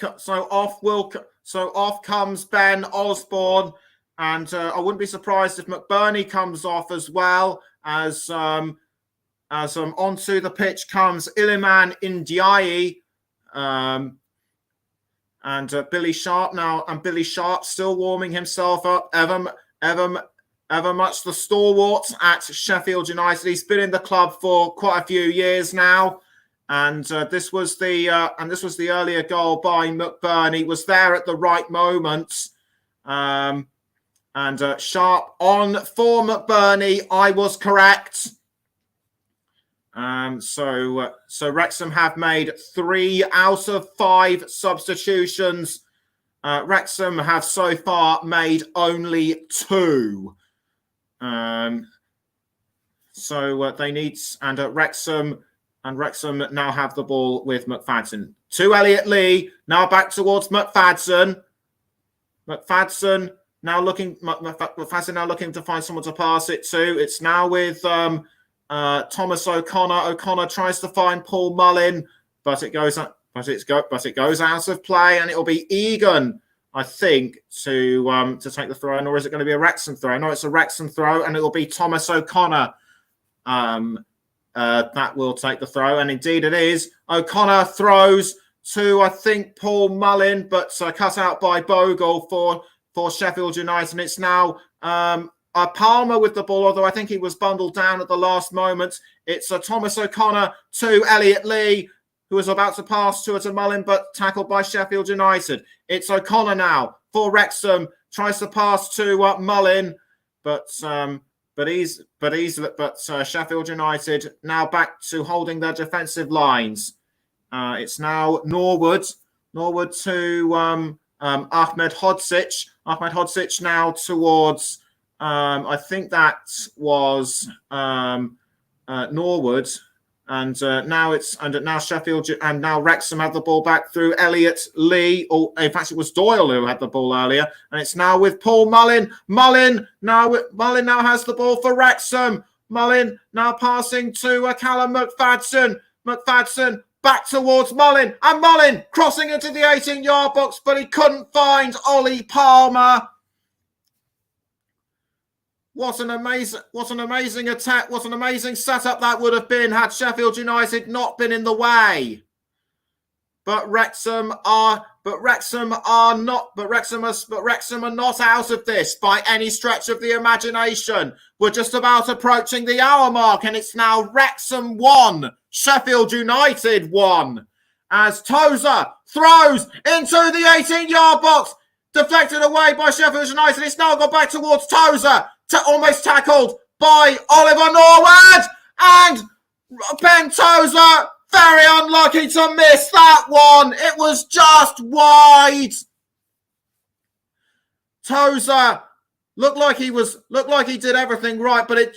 comes Ben Osborne, and I wouldn't be surprised if McBurney comes off as well, as onto the pitch comes Iliman Ndiaye, and Billy Sharp now, and Billy Sharp still warming himself up, ever much the stalwart at Sheffield United. He's been in the club for quite a few years now, and this was the earlier goal by McBurney. Was there at the right moment, and Sharp on for McBurney. I was correct. So Wrexham have made 3 out of 5 substitutions. Wrexham have so far made only 2. They need, and Wrexham Wrexham now have the ball with McFadden. To Elliot Lee, now back towards McFadden. McFadden now looking to find someone to pass it to. It's now with Thomas O'Connor. O'Connor tries to find Paul Mullin, but it goes out of play, and it'll be Egan, I think, to take the throw. Or is it going to be a Wrexham throw? No, it's a Wrexham throw, and it will be Thomas O'Connor that will take the throw, and indeed it is. O'Connor throws to, I think, Paul Mullin, but cut out by Bogle for Sheffield United. And it's now Palmer with the ball, although I think he was bundled down at the last moment. It's Thomas O'Connor to Elliot Lee, who was about to pass to Mullin, but tackled by Sheffield United. It's O'Connor now for Wrexham, tries to pass to Mullin, but Sheffield United now back to holding their defensive lines. It's now Norwood to Ahmed Hodzic. Ahmed Hodzic now towards I think that was Norwood. And now Sheffield and now Wrexham have the ball back through Elliot Lee. Or in fact, it was Doyle who had the ball earlier, and it's now with Paul Mullin. Mullin now has the ball for Wrexham. Mullin now passing to Callum McFadden. McFadden back towards Mullin, and Mullin crossing into the 18-yard box, but he couldn't find Ollie Palmer. What an amazing attack. What an amazing setup that would have been had Sheffield United not been in the way. But Wrexham are not out of this by any stretch of the imagination. We're just about approaching the hour mark, and it's now Wrexham 1, Sheffield United 1. As Tozer throws into the 18-yard box, deflected away by Sheffield United. It's now gone back towards Tozer. Almost tackled by Oliver Norwood, and Ben Tozer very unlucky to miss that one. It was just wide. Tozer looked like he did everything right, but it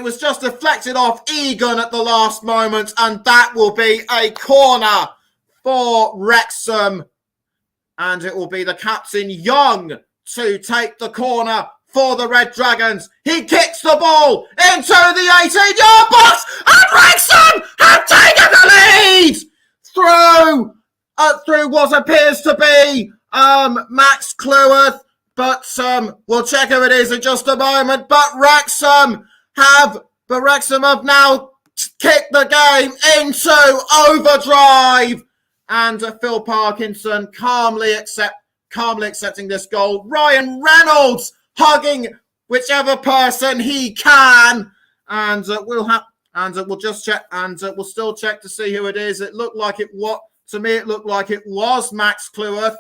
was just deflected off Egan at the last moment, and that will be a corner for Wrexham, and it will be the captain Young to take the corner for the Red Dragons. He kicks the ball into the 18-yard box, and Wrexham have taken the lead through what appears to be Max Cleworth, but we'll check who it is in just a moment. But Wrexham have now kicked the game into overdrive, and Phil Parkinson calmly accepting this goal. Ryan Reynolds hugging whichever person he can, and we'll just check, and we'll still check to see who it is. It looked like it was Max Cleworth.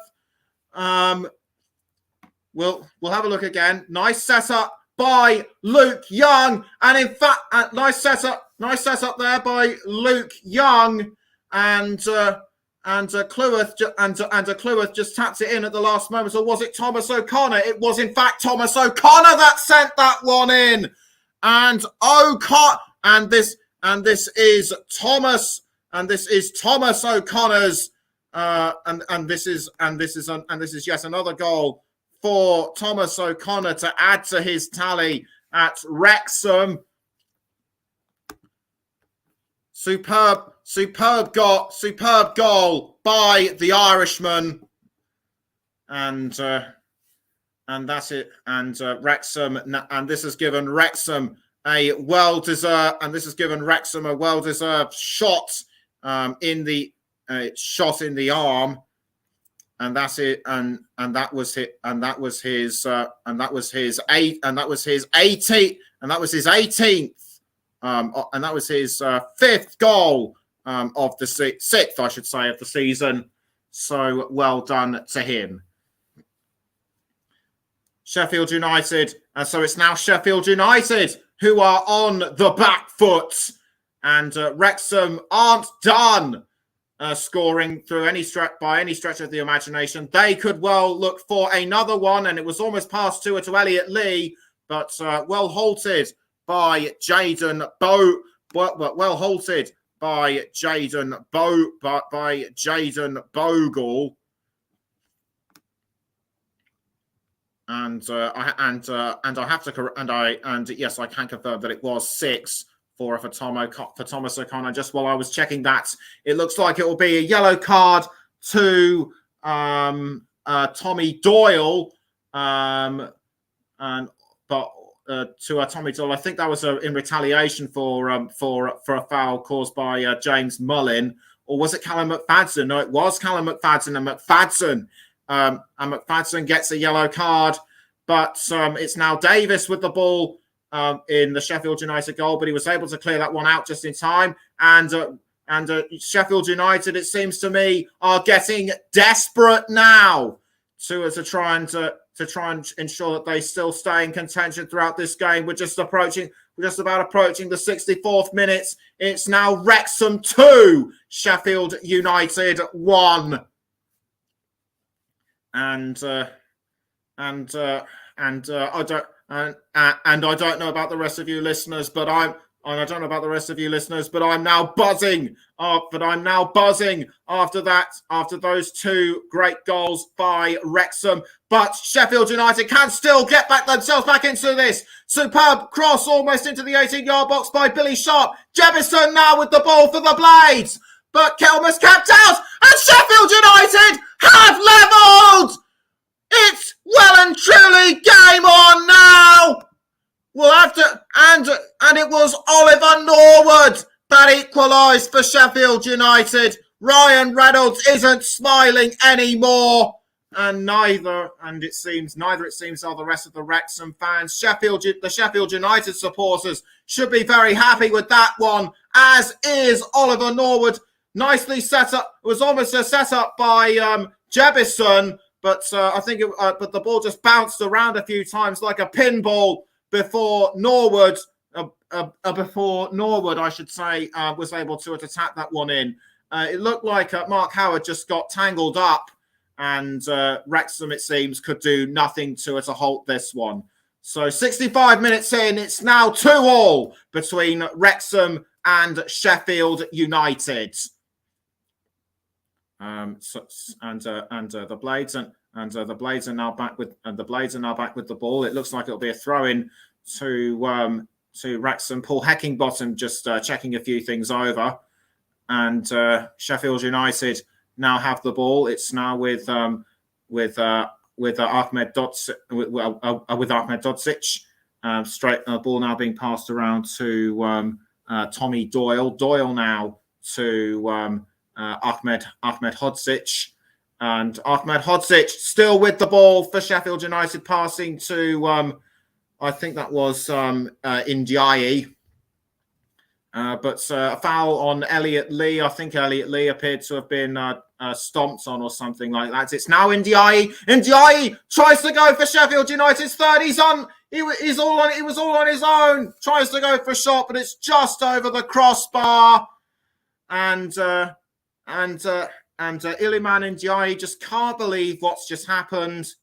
We'll have a look again. Nice setup by Luke Young, and in fact, nice setup there by Luke Young, and Cleworth just tapped it in at the last moment. Or was it Thomas O'Connor? It was in fact Thomas O'Connor that sent that one in. And this is Thomas O'Connor's and this is yet another goal for Thomas O'Connor to add to his tally at Wrexham. Superb goal by the Irishman, and that's it. And Wrexham, and this has given Wrexham a well-deserved shot in the arm, and that's it. And that was his 18th. And that was his fifth goal of the sixth, I should say, of the season. So well done to him. Sheffield United, and so it's now Sheffield United who are on the back foot, and Wrexham aren't done scoring through by any stretch of the imagination. They could well look for another one, and it was almost passed to Elliot Lee, but well halted by Jaden Bow, well halted by Jaden Bogle. And yes, I can confirm that it was 6 for Thomas O'Connor. Just while I was checking that, it looks like it will be a yellow card to Tommy Doyle, to Tommy Doyle. I think that was in retaliation for a foul caused by James Mullin, or was it Callum McFadden? No, it was Callum McFadden, and McFadden gets a yellow card. But it's now Davis with the ball in the Sheffield United goal, but he was able to clear that one out just in time. And Sheffield United, it seems to me, are getting desperate now to try and ensure that they still stay in contention throughout this game. We're just about approaching the 64th minute. It's now Wrexham 2, Sheffield United 1. And I don't know about the rest of you listeners, but I'm now buzzing. After those two great goals by Wrexham. But Sheffield United can still get themselves back into this. Superb cross almost into the 18-yard box by Billy Sharp. Jebison now with the ball for the Blades. But Kelmer's capped out, and Sheffield United have levelled. It's well and truly game on now. We'll have to, and it was Oliver Norwood that equalised for Sheffield United. Ryan Reynolds isn't smiling anymore, and neither it seems are the rest of the Wrexham fans. The Sheffield United supporters should be very happy with that one, as is Oliver Norwood. Nicely set up. It was almost a setup by Jebison. But but the ball just bounced around a few times like a pinball before Norwood, I should say, was able to tap that one in. It looked like Mark Howard just got tangled up, and Wrexham, it seems, could do nothing to halt this one. So 65 minutes in, it's now 2-2 between Wrexham and Sheffield United. The Blades are now back with the ball. It looks like it'll be a throw in to Wrexham. Paul Heckingbottom just checking a few things over, and Sheffield United now have the ball. It's now with Ahmed Dodzic. Straight ball now being passed around to Tommy Doyle. Doyle now to Ahmed Hodzic. And Ahmed Hodzic still with the ball for Sheffield United, passing to, I think that was Ndiaye. But a foul on Elliot Lee. I think Elliot Lee appeared to have been stomped on or something like that. It's now Ndiaye. Ndiaye tries to go for Sheffield United's third. He was all on his own. Tries to go for a shot, but it's just over the crossbar. And Iliman Ndiaye just can't believe what's just happened.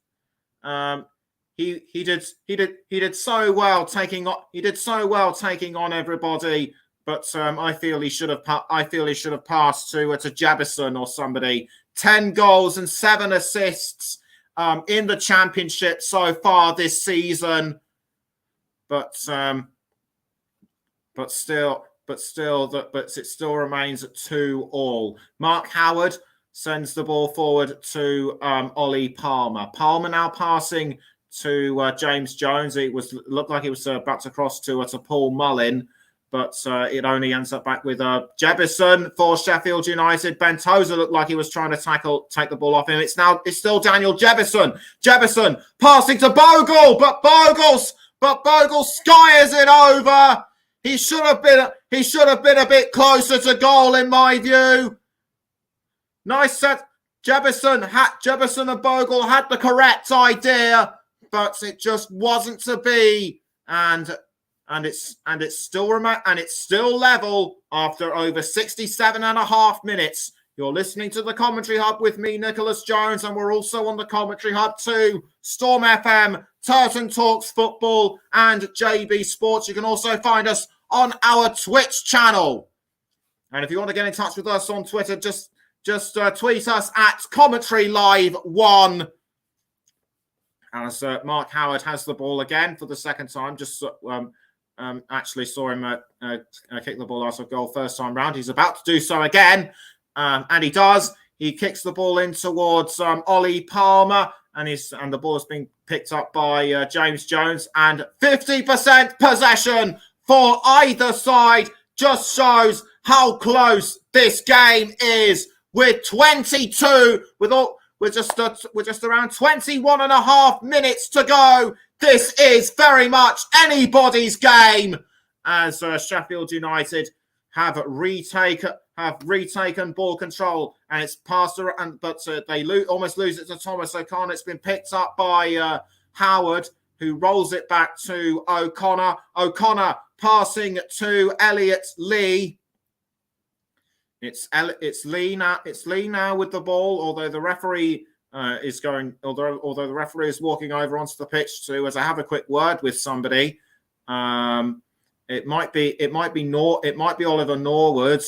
He did so well taking on everybody, but I feel he should have passed to Jebison or somebody. 10 goals and 7 assists in the Championship so far this season, but it still remains at 2-2. Mark Howard sends the ball forward to Ollie Palmer. Palmer now passing to James Jones. It looked like he was about to cross to Paul Mullin, but it only ends up back with Jebison for Sheffield United. Ben Tozer looked like he was trying to take the ball off him. It's still Daniel Jebison. Jebison passing to Bogle, but Bogle skies it over. He should have been a bit closer to goal, in my view. Nice set. Jebison and Bogle had the correct idea, but it just wasn't to be. And it's still level after over 67.5 minutes. You're listening to the Commentary Hub with me, Nicholas Jones, and we're also on the Commentary Hub too. Storm FM, Turton Talks Football, and JB Sports. You can also find us on our Twitch channel. And if you want to get in touch with us on Twitter, just tweet us at Commentary Live 1. As Mark Howard has the ball again for the second time. Just actually saw him kick the ball out of goal first time round. He's about to do so again, and he does. He kicks the ball in towards Ollie Palmer, and the ball has been picked up by James Jones. And 50% possession for either side just shows how close this game is. With 22, we're just around 21 and a half minutes to go. This is very much anybody's game, as Sheffield United have retaken ball control, and it's passed around, but they almost lose it to Thomas O'Connor. It's been picked up by Howard, who rolls it back to O'Connor. O'Connor passing to Elliot Lee. It's Lee now. It's Lee now with the ball. Although the referee although the referee is walking over onto the pitch to have a quick word with somebody. It might be Oliver Norwood.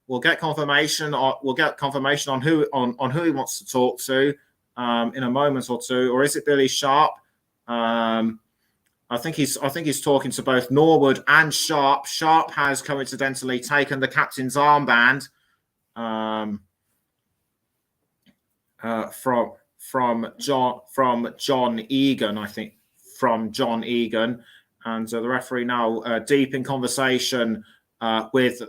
We'll get confirmation. On who he wants to talk to in a moment or two. Or is it Billy Sharp? I think he's talking to both Norwood and Sharp. Sharp has coincidentally taken the captain's armband from John Egan, I think, from John Egan, and the referee now deep in conversation with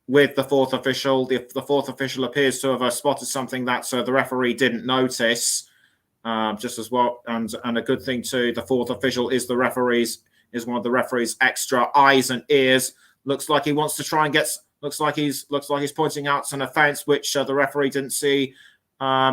the fourth official. The fourth official appears to have spotted something that the referee didn't notice. Just as well, and a good thing too. The fourth official is one of the referee's extra eyes and ears. Looks like he wants to try and get. Looks like he's pointing out an offence which the referee didn't see.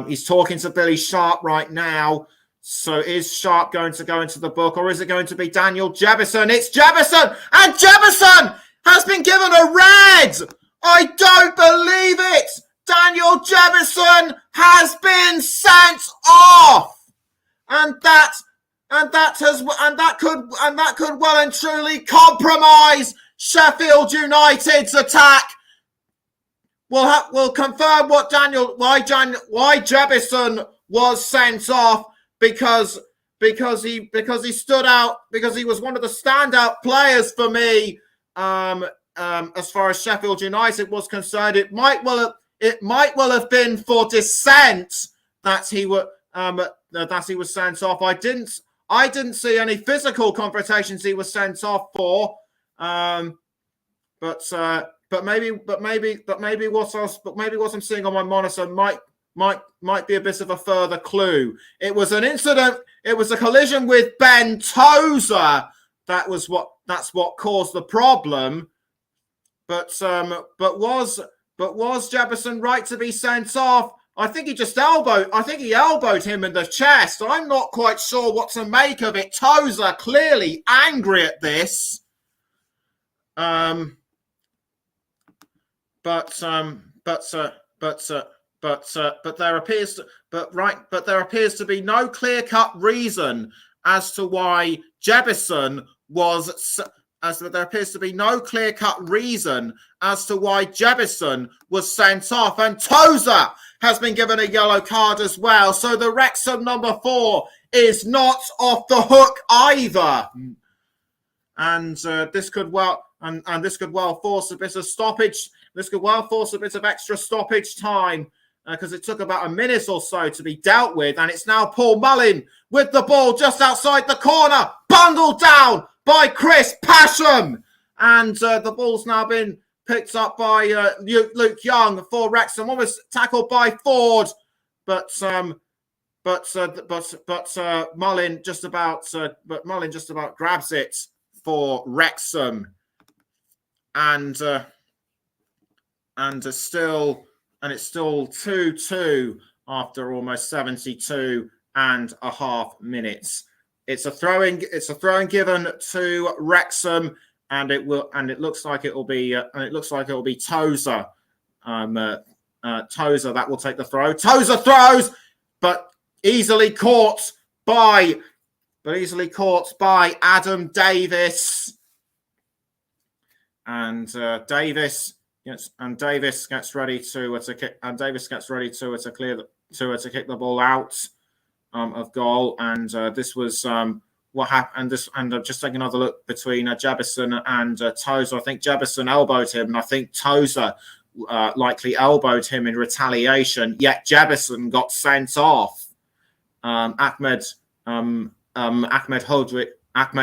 He's talking to Billy Sharp right now. So is Sharp going to go into the book, or is it going to be Daniel Jebison? It's Jebison, and Jebison has been given a red. I don't believe it. Daniel Jebison has been sent off, and that could well and truly compromise Sheffield United's attack. We'll confirm why Jebison was sent off because he stood out, because he was one of the standout players for me. As far as Sheffield United was concerned, it might well have been for dissent that he was sent off. I didn't see any physical confrontations he was sent off for. But maybe what I'm seeing on my monitor might be a bit of a further clue. It was an incident. It was a collision with Ben Tozer. That's what caused the problem. But was Jebison right to be sent off? I think he elbowed him in the chest. I'm not quite sure what to make of it. Tozer clearly angry at this. But there appears to be no clear-cut reason as to why Jebison was sent off, and Tozer has been given a yellow card as well. So the Wrexham number 4 is not off the hook either, and this could well force a bit of stoppage. This could well force a bit of extra stoppage time, because it took about a minute or so to be dealt with. And it's now Paul Mullin with the ball just outside the corner, bundled down by Chris Pasham. And the ball's now been picked up by Luke Young for Wrexham, almost tackled by Ford. But Mullin just about grabs it for Wrexham. And it's still 2-2 after almost 72 and a half minutes. It's a throwing given to Wrexham, and it looks like it will be Tozer. Tozer that will take the throw. Tozer throws, but easily caught by Adam Davis. And Davis Yes, and Davis gets ready to kick, and Davis gets ready to clear to kick the ball out of goal. And this was what happened. And just taking another look between Jebison and Tozer. I think Jebison elbowed him, and I think Tozer likely elbowed him in retaliation. Yet Jebison got sent off. Ahmed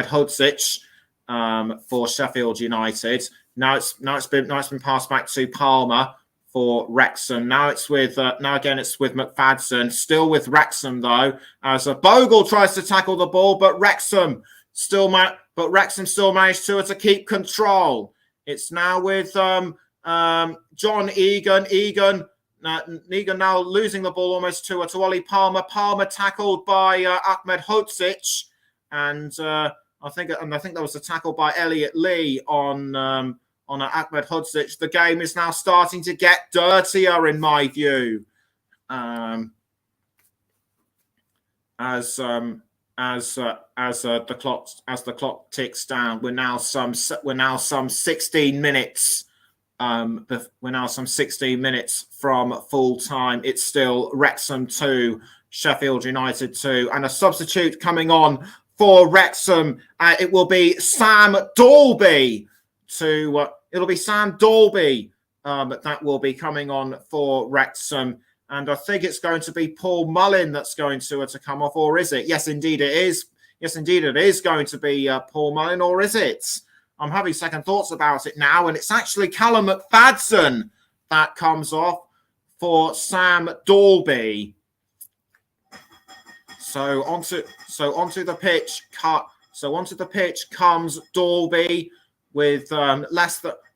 Hodzic for Sheffield United. Now it's been passed back to Palmer for Wrexham. Now it's with McFadden. Still with Wrexham though, as Bogle tries to tackle the ball, but Wrexham still managed to keep control. It's now with John Egan. Egan now losing the ball almost to Ollie Palmer. Palmer tackled by Ahmed Hodzic, and I think that was a tackle by Elliot Lee on Ahmed Hodzic. The game is now starting to get dirtier, in my view, as the clock ticks down. We're now some 16 minutes. We're now some 16 minutes from full time. It's still Wrexham 2, Sheffield United 2, and a substitute coming on for Wrexham. It will be Sam Dalby it'll be Sam Dalby that will be coming on for Wrexham. And I think it's going to be Paul Mullin that's going to come off, or is it? Yes, indeed it is. Yes, indeed it is going to be Paul Mullin, or is it? I'm having second thoughts about it now, and it's actually Callum McFadden that comes off for Sam Dalby. So onto the pitch. Onto the pitch comes Dalby with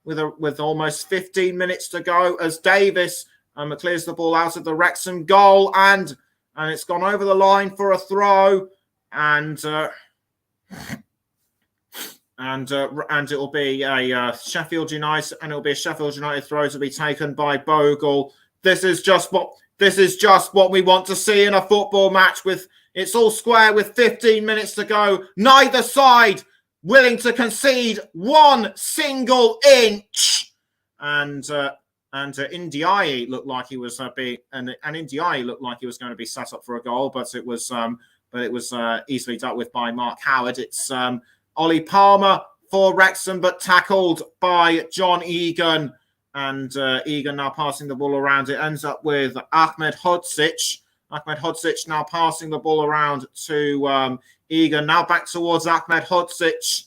with almost 15 minutes to go as Davis clears the ball out of the Wrexham goal, and it's gone over the line for a throw, and it'll be a Sheffield United throw to be taken by Bogle. This is just what we want to see in a football match. With it's all square with 15 minutes to go. Neither side willing to concede one single inch, and Ndiaye looked like he was Ndiaye looked like he was going to be set up for a goal, but it was easily dealt with by Mark Howard. It's Ollie Palmer for Wrexham, but tackled by John Egan, and Egan now passing the ball around. It ends up with Ahmed Hodzic. Ahmed Hodzic now passing the ball around to Egan. Now back towards Ahmed Hodzic.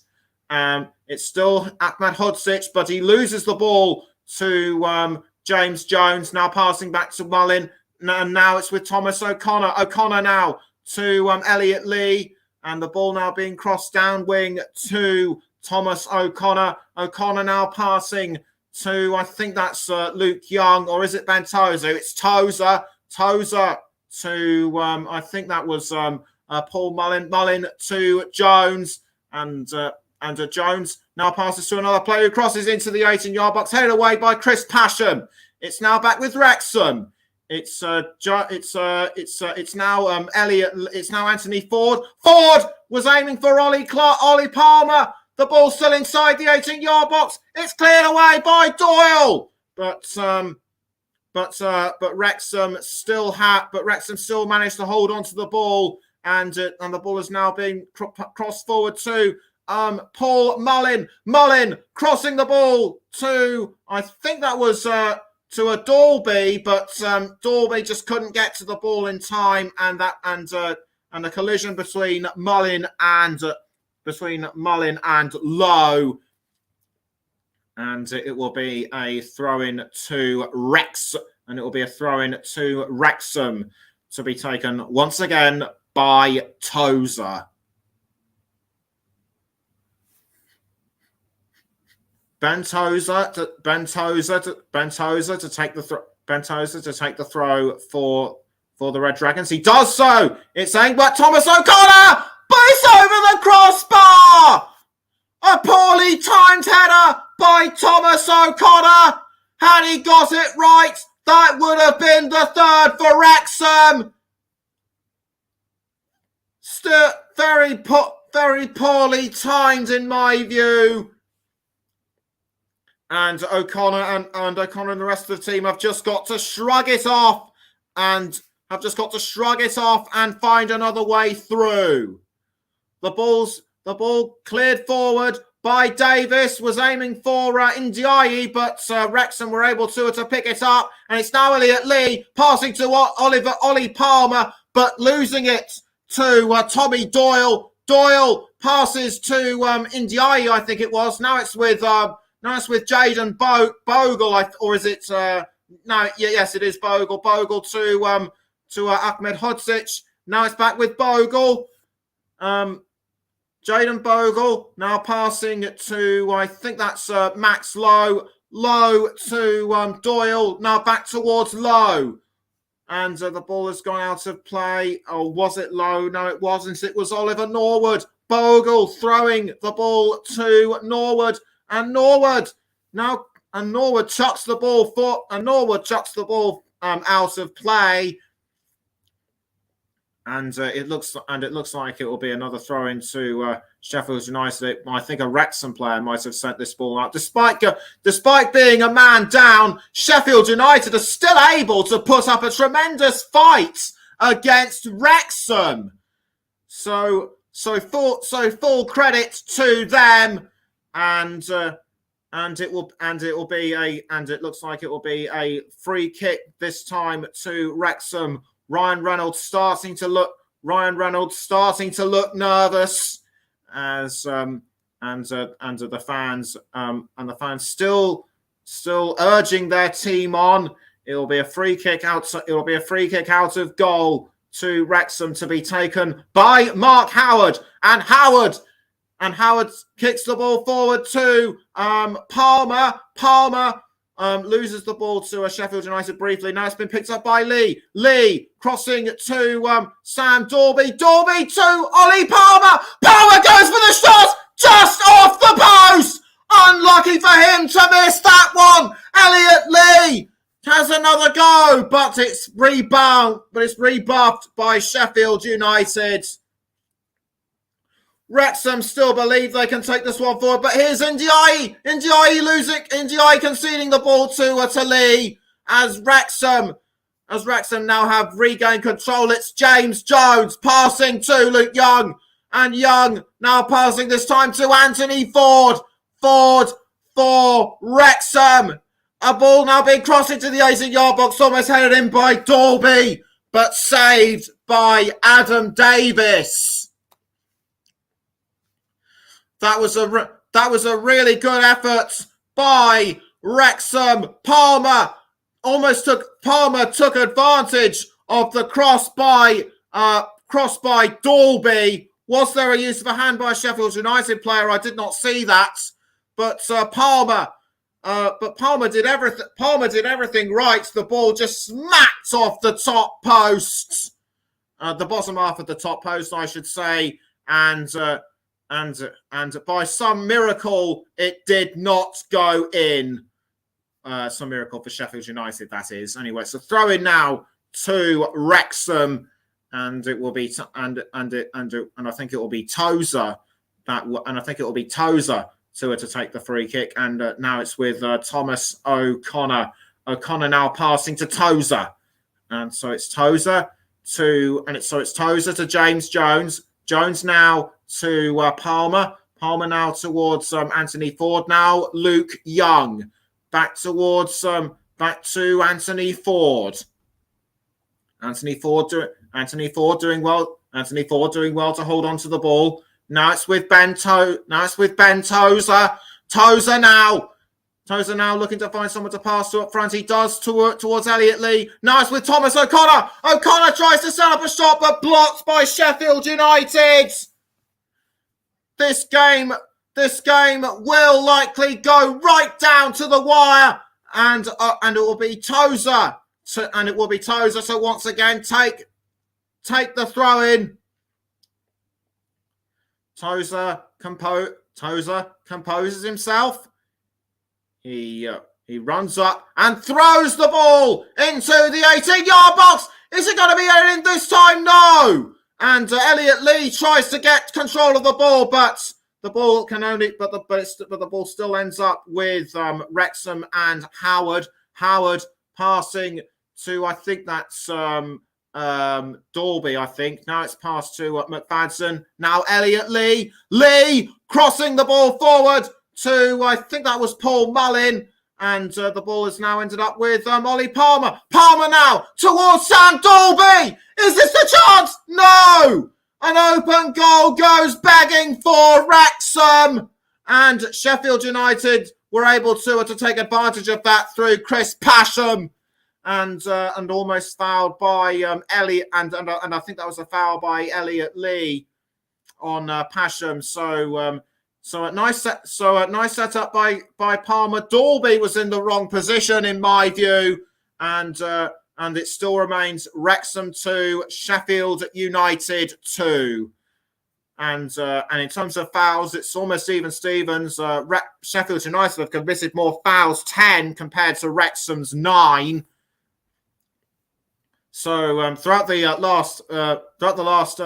It's still Ahmed Hodzic, but he loses the ball to James Jones. Now passing back to Mullin. And now it's with Thomas O'Connor. O'Connor now to Elliot Lee. And the ball now being crossed down wing to Thomas O'Connor. O'Connor now passing to, I think that's Luke Young, or is it Ben Tozer? It's Tozer. Tozer to, I think that was Paul Mullin. Mullin to Jones. And Jones now passes to another player who crosses into the 18-yard box, headed away by Chris Pasham. It's now back with Wrexham. It's now Elliot. It's now Anthony Ford. Ford was aiming for Ollie Palmer. The ball's still inside the 18-yard box. It's cleared away by Doyle. But Wrexham still managed to hold on to the ball, and the ball is now being crossed forward to Paul Mullin. Mullin crossing the ball to, I think that was to a Dalby, but Dalby just couldn't get to the ball in time, and a collision between Mullin and Lowe, and it will be a throw-in to Wrexham, to be taken once again by Tozer. Ben Tozer to take the throw for the Red Dragons. He does so. It's aimed at Thomas O'Connor, but it's over the crossbar. A poorly timed header by Thomas O'Connor. Had he got it right, that would have been the third for Wrexham. Still very poorly timed in my view. And O'Connor and O'Connor and the rest of the team have just got to shrug it off and find another way through. The ball cleared forward by Davis, was aiming for Ndiaye, but Wrexham were able to pick it up. And it's now Elliot Lee passing to Ollie Palmer, but losing it to Tommy Doyle. Doyle passes to Ndiaye, I think it was. Now it's with Jayden Bogle, or is it? Yes, it is Bogle. Bogle to Ahmed Hodzic. Now it's back with Bogle. Jayden Bogle now passing to, I think that's Max Lowe. Lowe to Doyle. Now back towards Lowe. And the ball has gone out of play. Oh, was it Lowe? No, it wasn't. It was Oliver Norwood. Bogle throwing the ball to Norwood. And Norwood chucks the ball out of play. And it looks like it will be another throw into Sheffield United. I think a Wrexham player might have sent this ball out. Despite being a man down, Sheffield United are still able to put up a tremendous fight against Wrexham. So full credit to them, and it looks like it will be a free kick this time to Wrexham. Ryan Reynolds starting to look nervous as the fans still urging their team on. It'll be a free kick out of goal to Wrexham to be taken by Mark Howard, and Howard kicks the ball forward to Palmer. Palmer loses the ball to Sheffield United briefly. Now it's been picked up by Lee. Lee crossing to Sam Dorby. Dorby to Ollie Palmer. Palmer goes for the shot just off the post. Unlucky for him to miss that one. Elliot Lee has another go, but it's rebuffed by Sheffield United. Wrexham still believe they can take this one forward, but here's Ndiaye. Ndiaye conceding the ball to Lee as Wrexham now have regained control. It's James Jones passing to Luke Young, and Young now passing this time to Anthony Ford. Ford for Wrexham. A ball now being crossed into the 18-yard box, almost headed in by Dalby, but saved by Adam Davis. That was a really good effort by Wrexham. Palmer took advantage of the cross by Dalby. Was there a use of a hand by a Sheffield United player? I did not see that, but Palmer did everything. Palmer did everything right. The ball just smacked off the top post, the bottom half of the top post, I should say, and by some miracle, it did not go in. Some miracle for Sheffield United, that is. Anyway, so throw in now to Wrexham, and it will be and I think it will be Tozer to take the free kick, and now it's with Thomas O'Connor. O'Connor now passing to Tozer, and so it's Tozer to James Jones. Jones now to Palmer. Palmer now towards Anthony Ford. Now Luke Young back to Anthony Ford. Anthony Ford doing well. Anthony Ford doing well to hold on to the ball. Now it's with Ben Tozer. Tozer now looking to find someone to pass to up front. He does towards Elliot Lee. Now it's with Thomas O'Connor. O'Connor tries to set up a shot, but blocked by Sheffield United. This game will likely go right down to the wire, and it will be Tozer. So once again, take the throw in. Tozer composes himself. He runs up and throws the ball into the 18-yard box. Is it going to be in this time? No. And Elliot Lee tries to get control of the ball, but the ball can only, but the ball still ends up with Wrexham and Howard. Howard passing to, I think that's Dalby, I think. Now it's passed to McFadden. Now Elliot Lee. Lee crossing the ball forward to, I think that was Paul Mullin. And the ball has now ended up with Ollie Palmer. Palmer now towards Sam Dalby. Is this the chance? No! An open goal goes begging for Wrexham. And Sheffield United were able to take advantage of that through Chris Pasham. And almost fouled by Elliot. And I think that was a foul by Elliot Lee on Pasham. So a nice setup by Palmer. Dalby was in the wrong position in my view, and it still remains Wrexham 2, Sheffield United 2. And in terms of fouls, it's almost even Stevens. Sheffield United have committed more fouls, 10 compared to Wrexham's 9. So throughout the last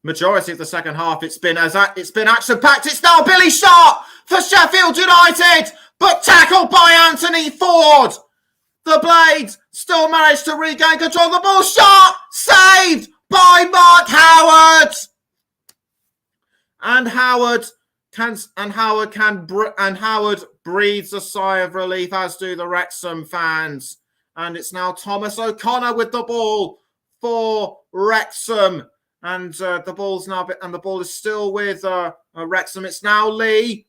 majority of the second half, it's been action-packed. It's now Billy Sharp for Sheffield United, but tackled by Anthony Ford. The Blades still managed to regain control of the ball. Sharp saved by Mark Howard, and Howard breathes a sigh of relief, as do the Wrexham fans. And it's now Thomas O'Connor with the ball for Wrexham. And the ball is still with Wrexham. It's now Lee.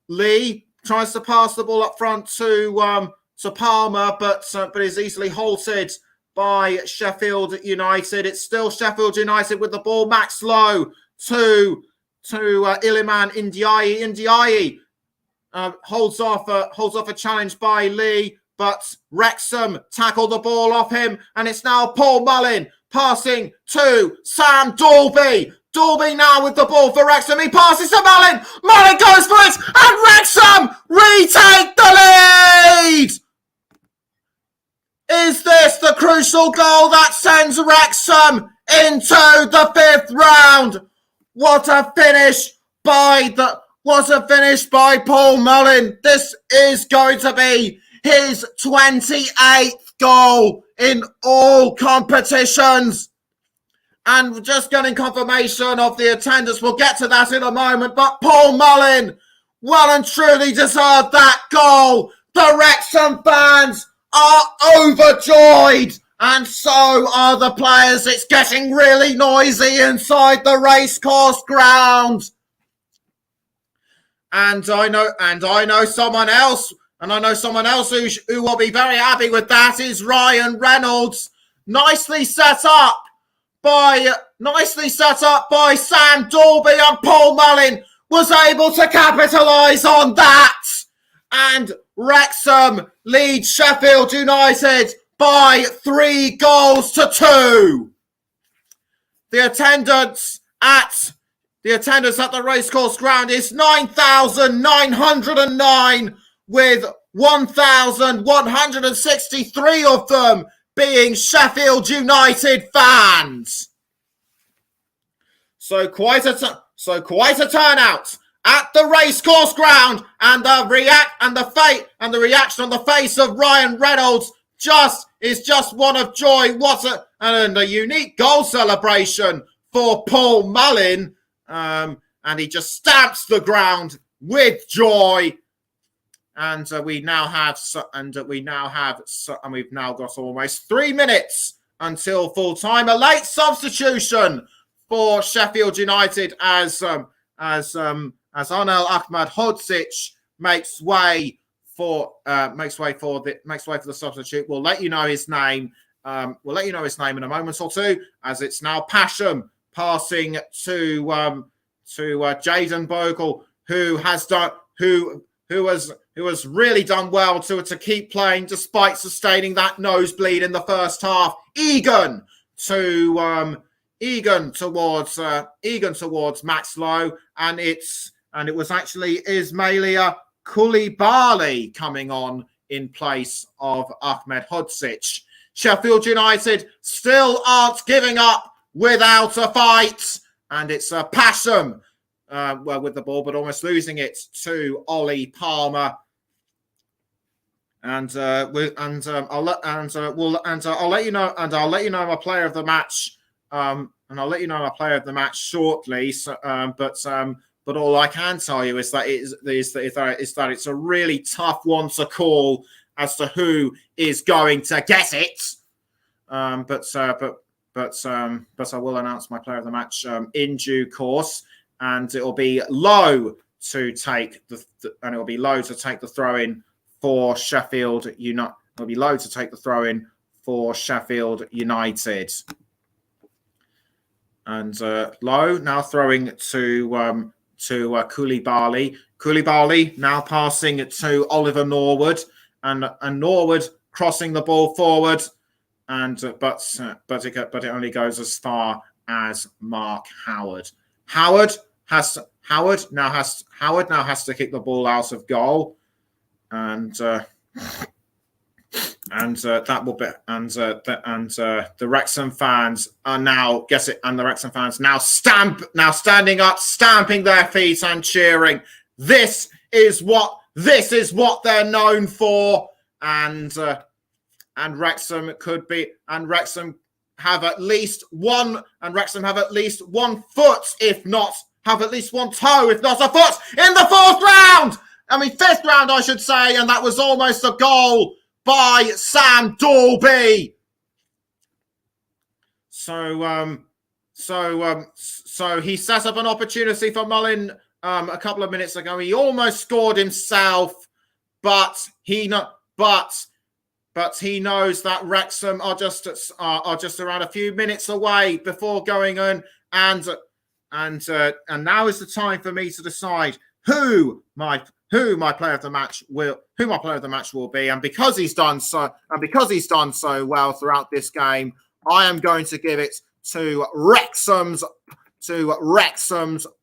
Lee tries to pass the ball up front to Palmer, but is easily halted by Sheffield United. It's still Sheffield United with the ball. Max Lowe to Iliman Ndiaye. Ndiaye holds off a challenge by Lee, but Wrexham tackle the ball off him, and it's now Paul Mullin passing to Sam Dalby. Dalby now with the ball for Wrexham. He passes to Mullin. Mullin goes for it, and Wrexham retake the lead. Is this the crucial goal that sends Wrexham into the 5th round? What a finish by Paul Mullin. This is going to be his 28th goal in all competitions. And just getting confirmation of the attendance. We'll get to that in a moment. But Paul Mullin well and truly deserved that goal. The Wrexham fans are overjoyed. And so are the players. It's getting really noisy inside the racecourse ground. And I know someone else who will be very happy with that is Ryan Reynolds. Nicely set up by Sam Dalby, and Paul Mullin was able to capitalise on that. And Wrexham lead Sheffield United by 3 goals to 2. The attendance at the racecourse ground is 9,909, with 1,163 of them being Sheffield United fans. So quite a turnout at the racecourse ground, and the reaction on the face of Ryan Reynolds is just one of joy. And a unique goal celebration for Paul Mullin, and he just stamps the ground with joy. And we've now got almost 3 minutes until full time. A late substitution for Sheffield United as Anel Ahmedhodzic makes way for the substitute. We'll let you know his name. In a moment or two, as it's now Pasham passing to Jayden Bogle, who has really done well to keep playing despite sustaining that nosebleed in the first half. Egan towards Max Lowe, and it was actually Ismailia Koulibaly coming on in place of Ahmedhodzic. Sheffield United still aren't giving up without a fight, and it's Pasham with the ball, but almost losing it to Ollie Palmer. And I'll let you know my player of the match. And I'll let you know my player of the match shortly. So, but all I can tell you is that it's a really tough one to call as to who is going to get it. But I will announce my player of the match in due course, and it'll be Lowe to take the throw in for Sheffield United. It'll be Lowe to take the throw in for Sheffield United. And Lowe now throwing to Koulibaly. Koulibaly now passing it to Oliver Norwood, and Norwood crossing the ball forward, and but it only goes as far as Mark Howard. Howard now has to kick the ball out of goal, and the Wrexham fans are now standing up, stamping their feet and cheering. This is what they're known for, and Wrexham have at least one foot, if not have at least one toe, if not a foot, in the fifth round, I should say, and that was almost a goal by Sam Dalby. So he set up an opportunity for Mullin a couple of minutes ago. He almost scored himself, but he knows that Wrexham are just around a few minutes away before going on, and now is the time for me to decide who my player of the match will be, and because he's done so well throughout this game, I am going to give it to Wrexham's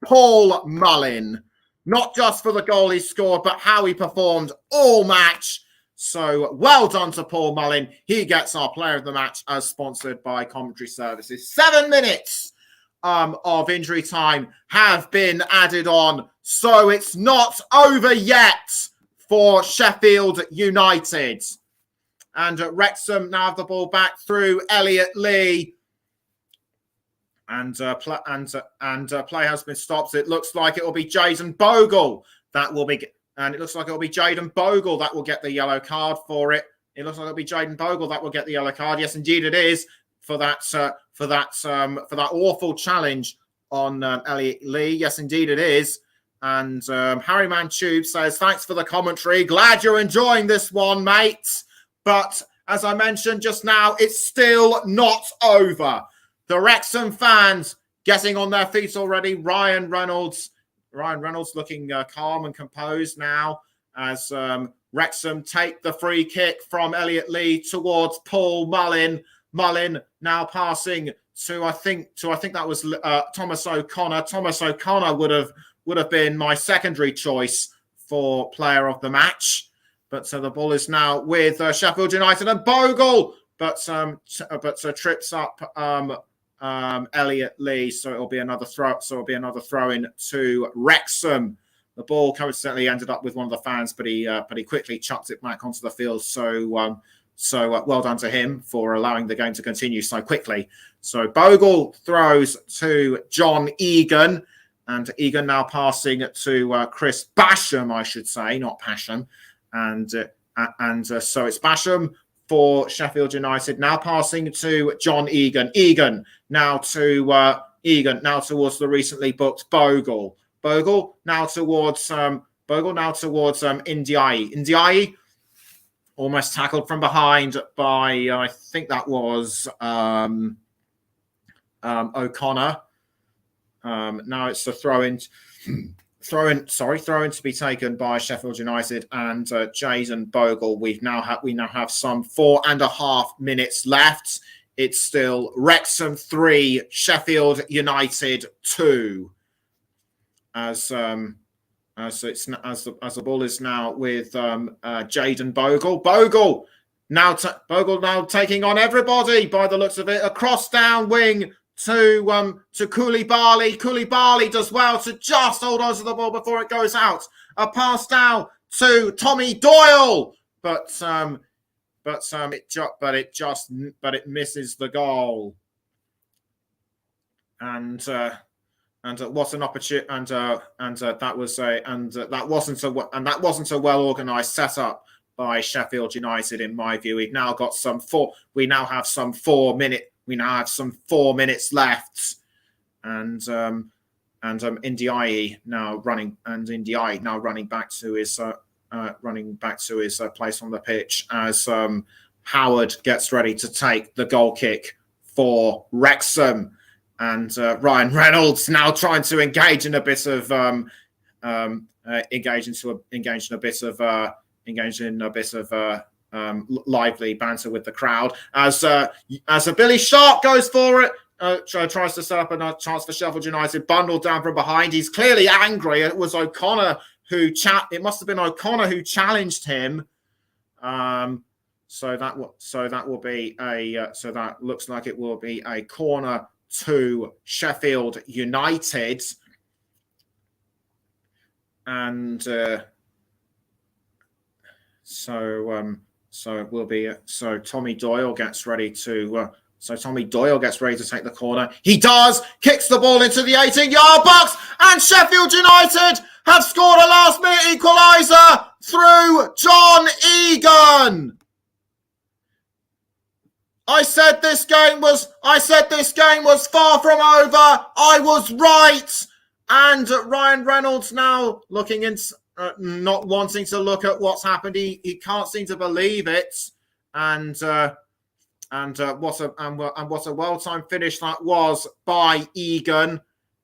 Paul Mullin, not just for the goal he scored, but how he performed all match. So well done to Paul Mullin. He gets our player of the match, as sponsored by Commentary Services. 7 minutes of injury time have been added on, so it's not over yet for Sheffield United. And Wrexham now have the ball back through Elliot Lee. And play has been stopped. It looks like it will be Jayden Bogle that will be. And it looks like it'll be Jayden Bogle that will get the yellow card for it. It looks like it'll be Jayden Bogle that will get the yellow card. Yes, indeed, it is for that awful challenge on Elliot Lee. Yes, indeed, it is. And Harry Mantube says, "Thanks for the commentary. Glad you're enjoying this one, mate. But as I mentioned just now, it's still not over. The Wrexham fans getting on their feet already. Ryan Reynolds looking calm and composed now as Wrexham take the free kick from Elliot Lee towards Paul Mullin. Mullin now passing to I think that was Thomas O'Connor. Thomas O'Connor would have been my secondary choice for player of the match. But so the ball is now with Sheffield United, and Bogle, but trips up Elliot Lee, so it'll be another throw. So it'll be another throw in to Wrexham. The ball coincidentally ended up with one of the fans, but he quickly chucked it back onto the field. So well done to him for allowing the game to continue so quickly. So Bogle throws to John Egan, and Egan now passing to Chris Basham, I should say, not Pasham, and so it's Basham for Sheffield United, now passing to John Egan. Egan now towards the recently booked Bogle. Bogle now towards Ndiaye. Ndiaye almost tackled from behind by I think that was O'Connor. Now it's the throw in to be taken by Sheffield United and Jayden Bogle. We now have some 4.5 minutes left. It's still Wrexham 3, Sheffield United 2. As the ball is now with Jayden Bogle. Bogle now taking on everybody by the looks of it. A cross down wing to Koulibaly. Koulibaly does well to just hold on to the ball before it goes out. A pass down to Tommy Doyle, but it misses the goal. And what an opportunity! That wasn't a well organised setup by Sheffield United, in my view. We now have some 4 minutes left, and Ndiaye now running back to his place on the pitch as Howard gets ready to take the goal kick for Wrexham. And Ryan Reynolds now trying to engage in a bit of lively banter with the crowd as a Billy Sharp goes for it. Tries to set up a chance for Sheffield United, bundled down from behind. He's clearly angry. It was O'Connor it must have been O'Connor who challenged him. So that looks like it will be a corner to Sheffield United, and Tommy Doyle gets ready to take the corner. He does, kicks the ball into the 18-yard box, and Sheffield United have scored a last-minute equaliser through John Egan. I said this game was far from over. I was right. And Ryan Reynolds now looking in, not wanting to look at what's happened. He can't seem to believe it. And what a well-timed finish that was by Egan.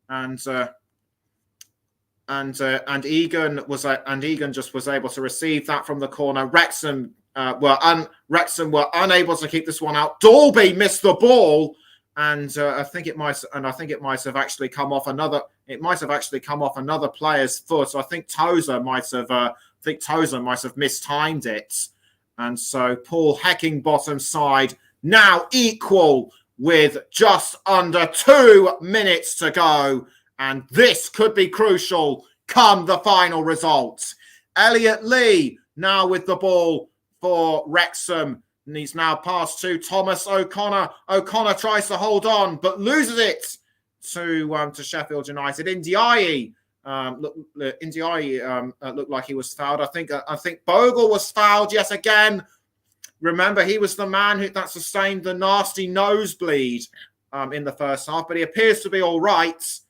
And Egan just was able to receive that from the corner. Wrexham were unable to keep this one out. Dalby missed the ball, and I think it might have actually come off another. It might have actually come off another player's foot. So I think Tozer might have mistimed it, and so Paul Heckingbottom's side now equal with just under 2 minutes to go, and this could be crucial come the final result. Elliot Lee now with the ball for Wrexham, and he's now passed to Thomas O'Connor. O'Connor tries to hold on, but loses it to Sheffield United. Ndiaye looked like he was fouled. I think Bogle was fouled yet again. Remember, he was the man that sustained the nasty nosebleed in the first half, but he appears to be all right.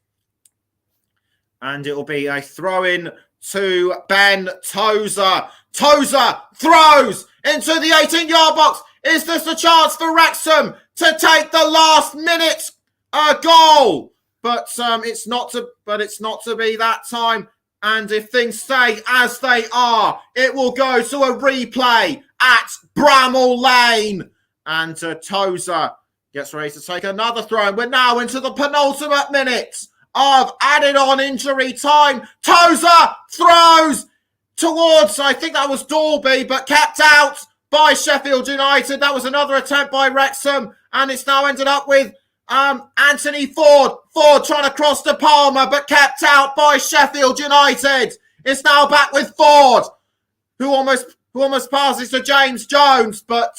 And it will be a throw-in to Ben Tozer. Tozer throws into the 18-yard box. Is this a chance for Wrexham to take the last minute goal? But it's not to be that time. And if things stay as they are, it will go to a replay at Bramall Lane. And Tozer gets ready to take another throw. We're now into the penultimate minute of added on injury time. Tozer throws towards, I think that was Dalby, but kept out by Sheffield United. That was another attempt by Wrexham, and it's now ended up with Anthony Ford. Ford trying to cross to Palmer, but kept out by Sheffield United. It's now back with Ford, who almost passes to James Jones, but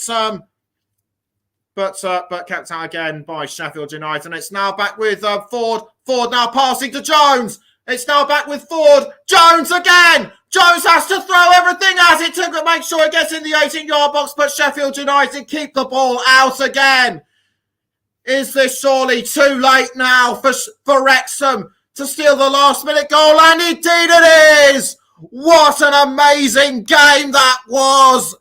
kept out again by Sheffield United. And it's now back with Ford. Ford now passing to Jones. It's now back with Ford. Jones again. Jones has to throw everything at it to make sure it gets in the 18-yard box, but Sheffield United keep the ball out again. Is this surely too late now for Wrexham to steal the last-minute goal? And indeed it is. What an amazing game that was.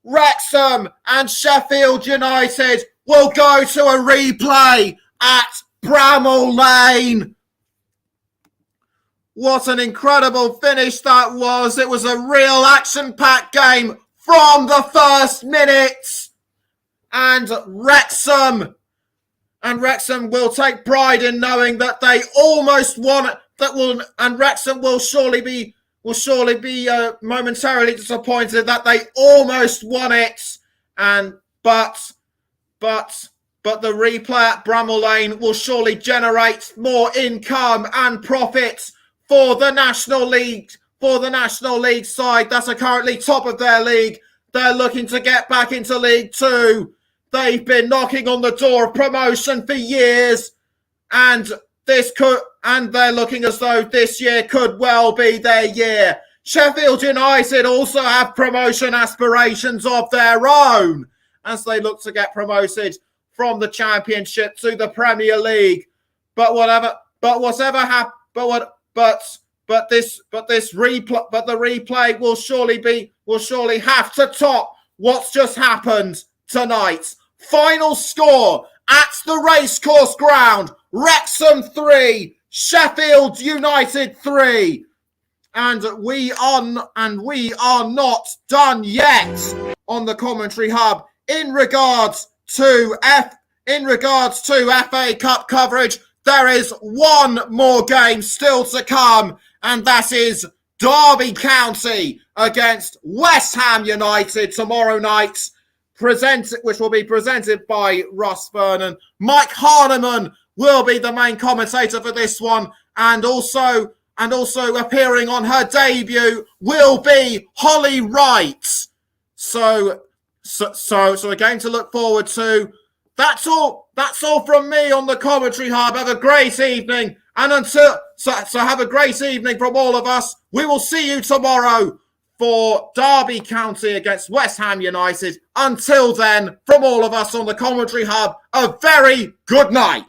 Wrexham and Sheffield United will go to a replay at Bramall Lane. What an incredible finish that was. It was a real action-packed game from the first minute. And Wrexham will take pride in knowing that they almost won it. And Wrexham will surely be momentarily disappointed that they almost won it. But but the replay at Bramall Lane will surely generate more income and profits for the National League. For the National League side that are currently top of their league. They're looking to get back into League Two. They've been knocking on the door of promotion for years, and they're looking as though this year could well be their year. Sheffield United also have promotion aspirations of their own as they look to get promoted from the Championship to the Premier League. But the replay will surely have to top what's just happened tonight. Final score at the Racecourse Ground: Wrexham 3, Sheffield United 3. And we are not done yet on the commentary hub in regards to FA Cup coverage. There is one more game still to come, and that is Derby County against West Ham United tomorrow night, which will be presented by Ross Vernon. Mike Hardiman will be the main commentator for this one, and also appearing on her debut will be Holly Wright. So a game to look forward to. That's all from me on the commentary hub. Have a great evening, and have a great evening from all of us. We will see you tomorrow for Derby County against West Ham United. Until then, from all of us on the commentary hub, a very good night.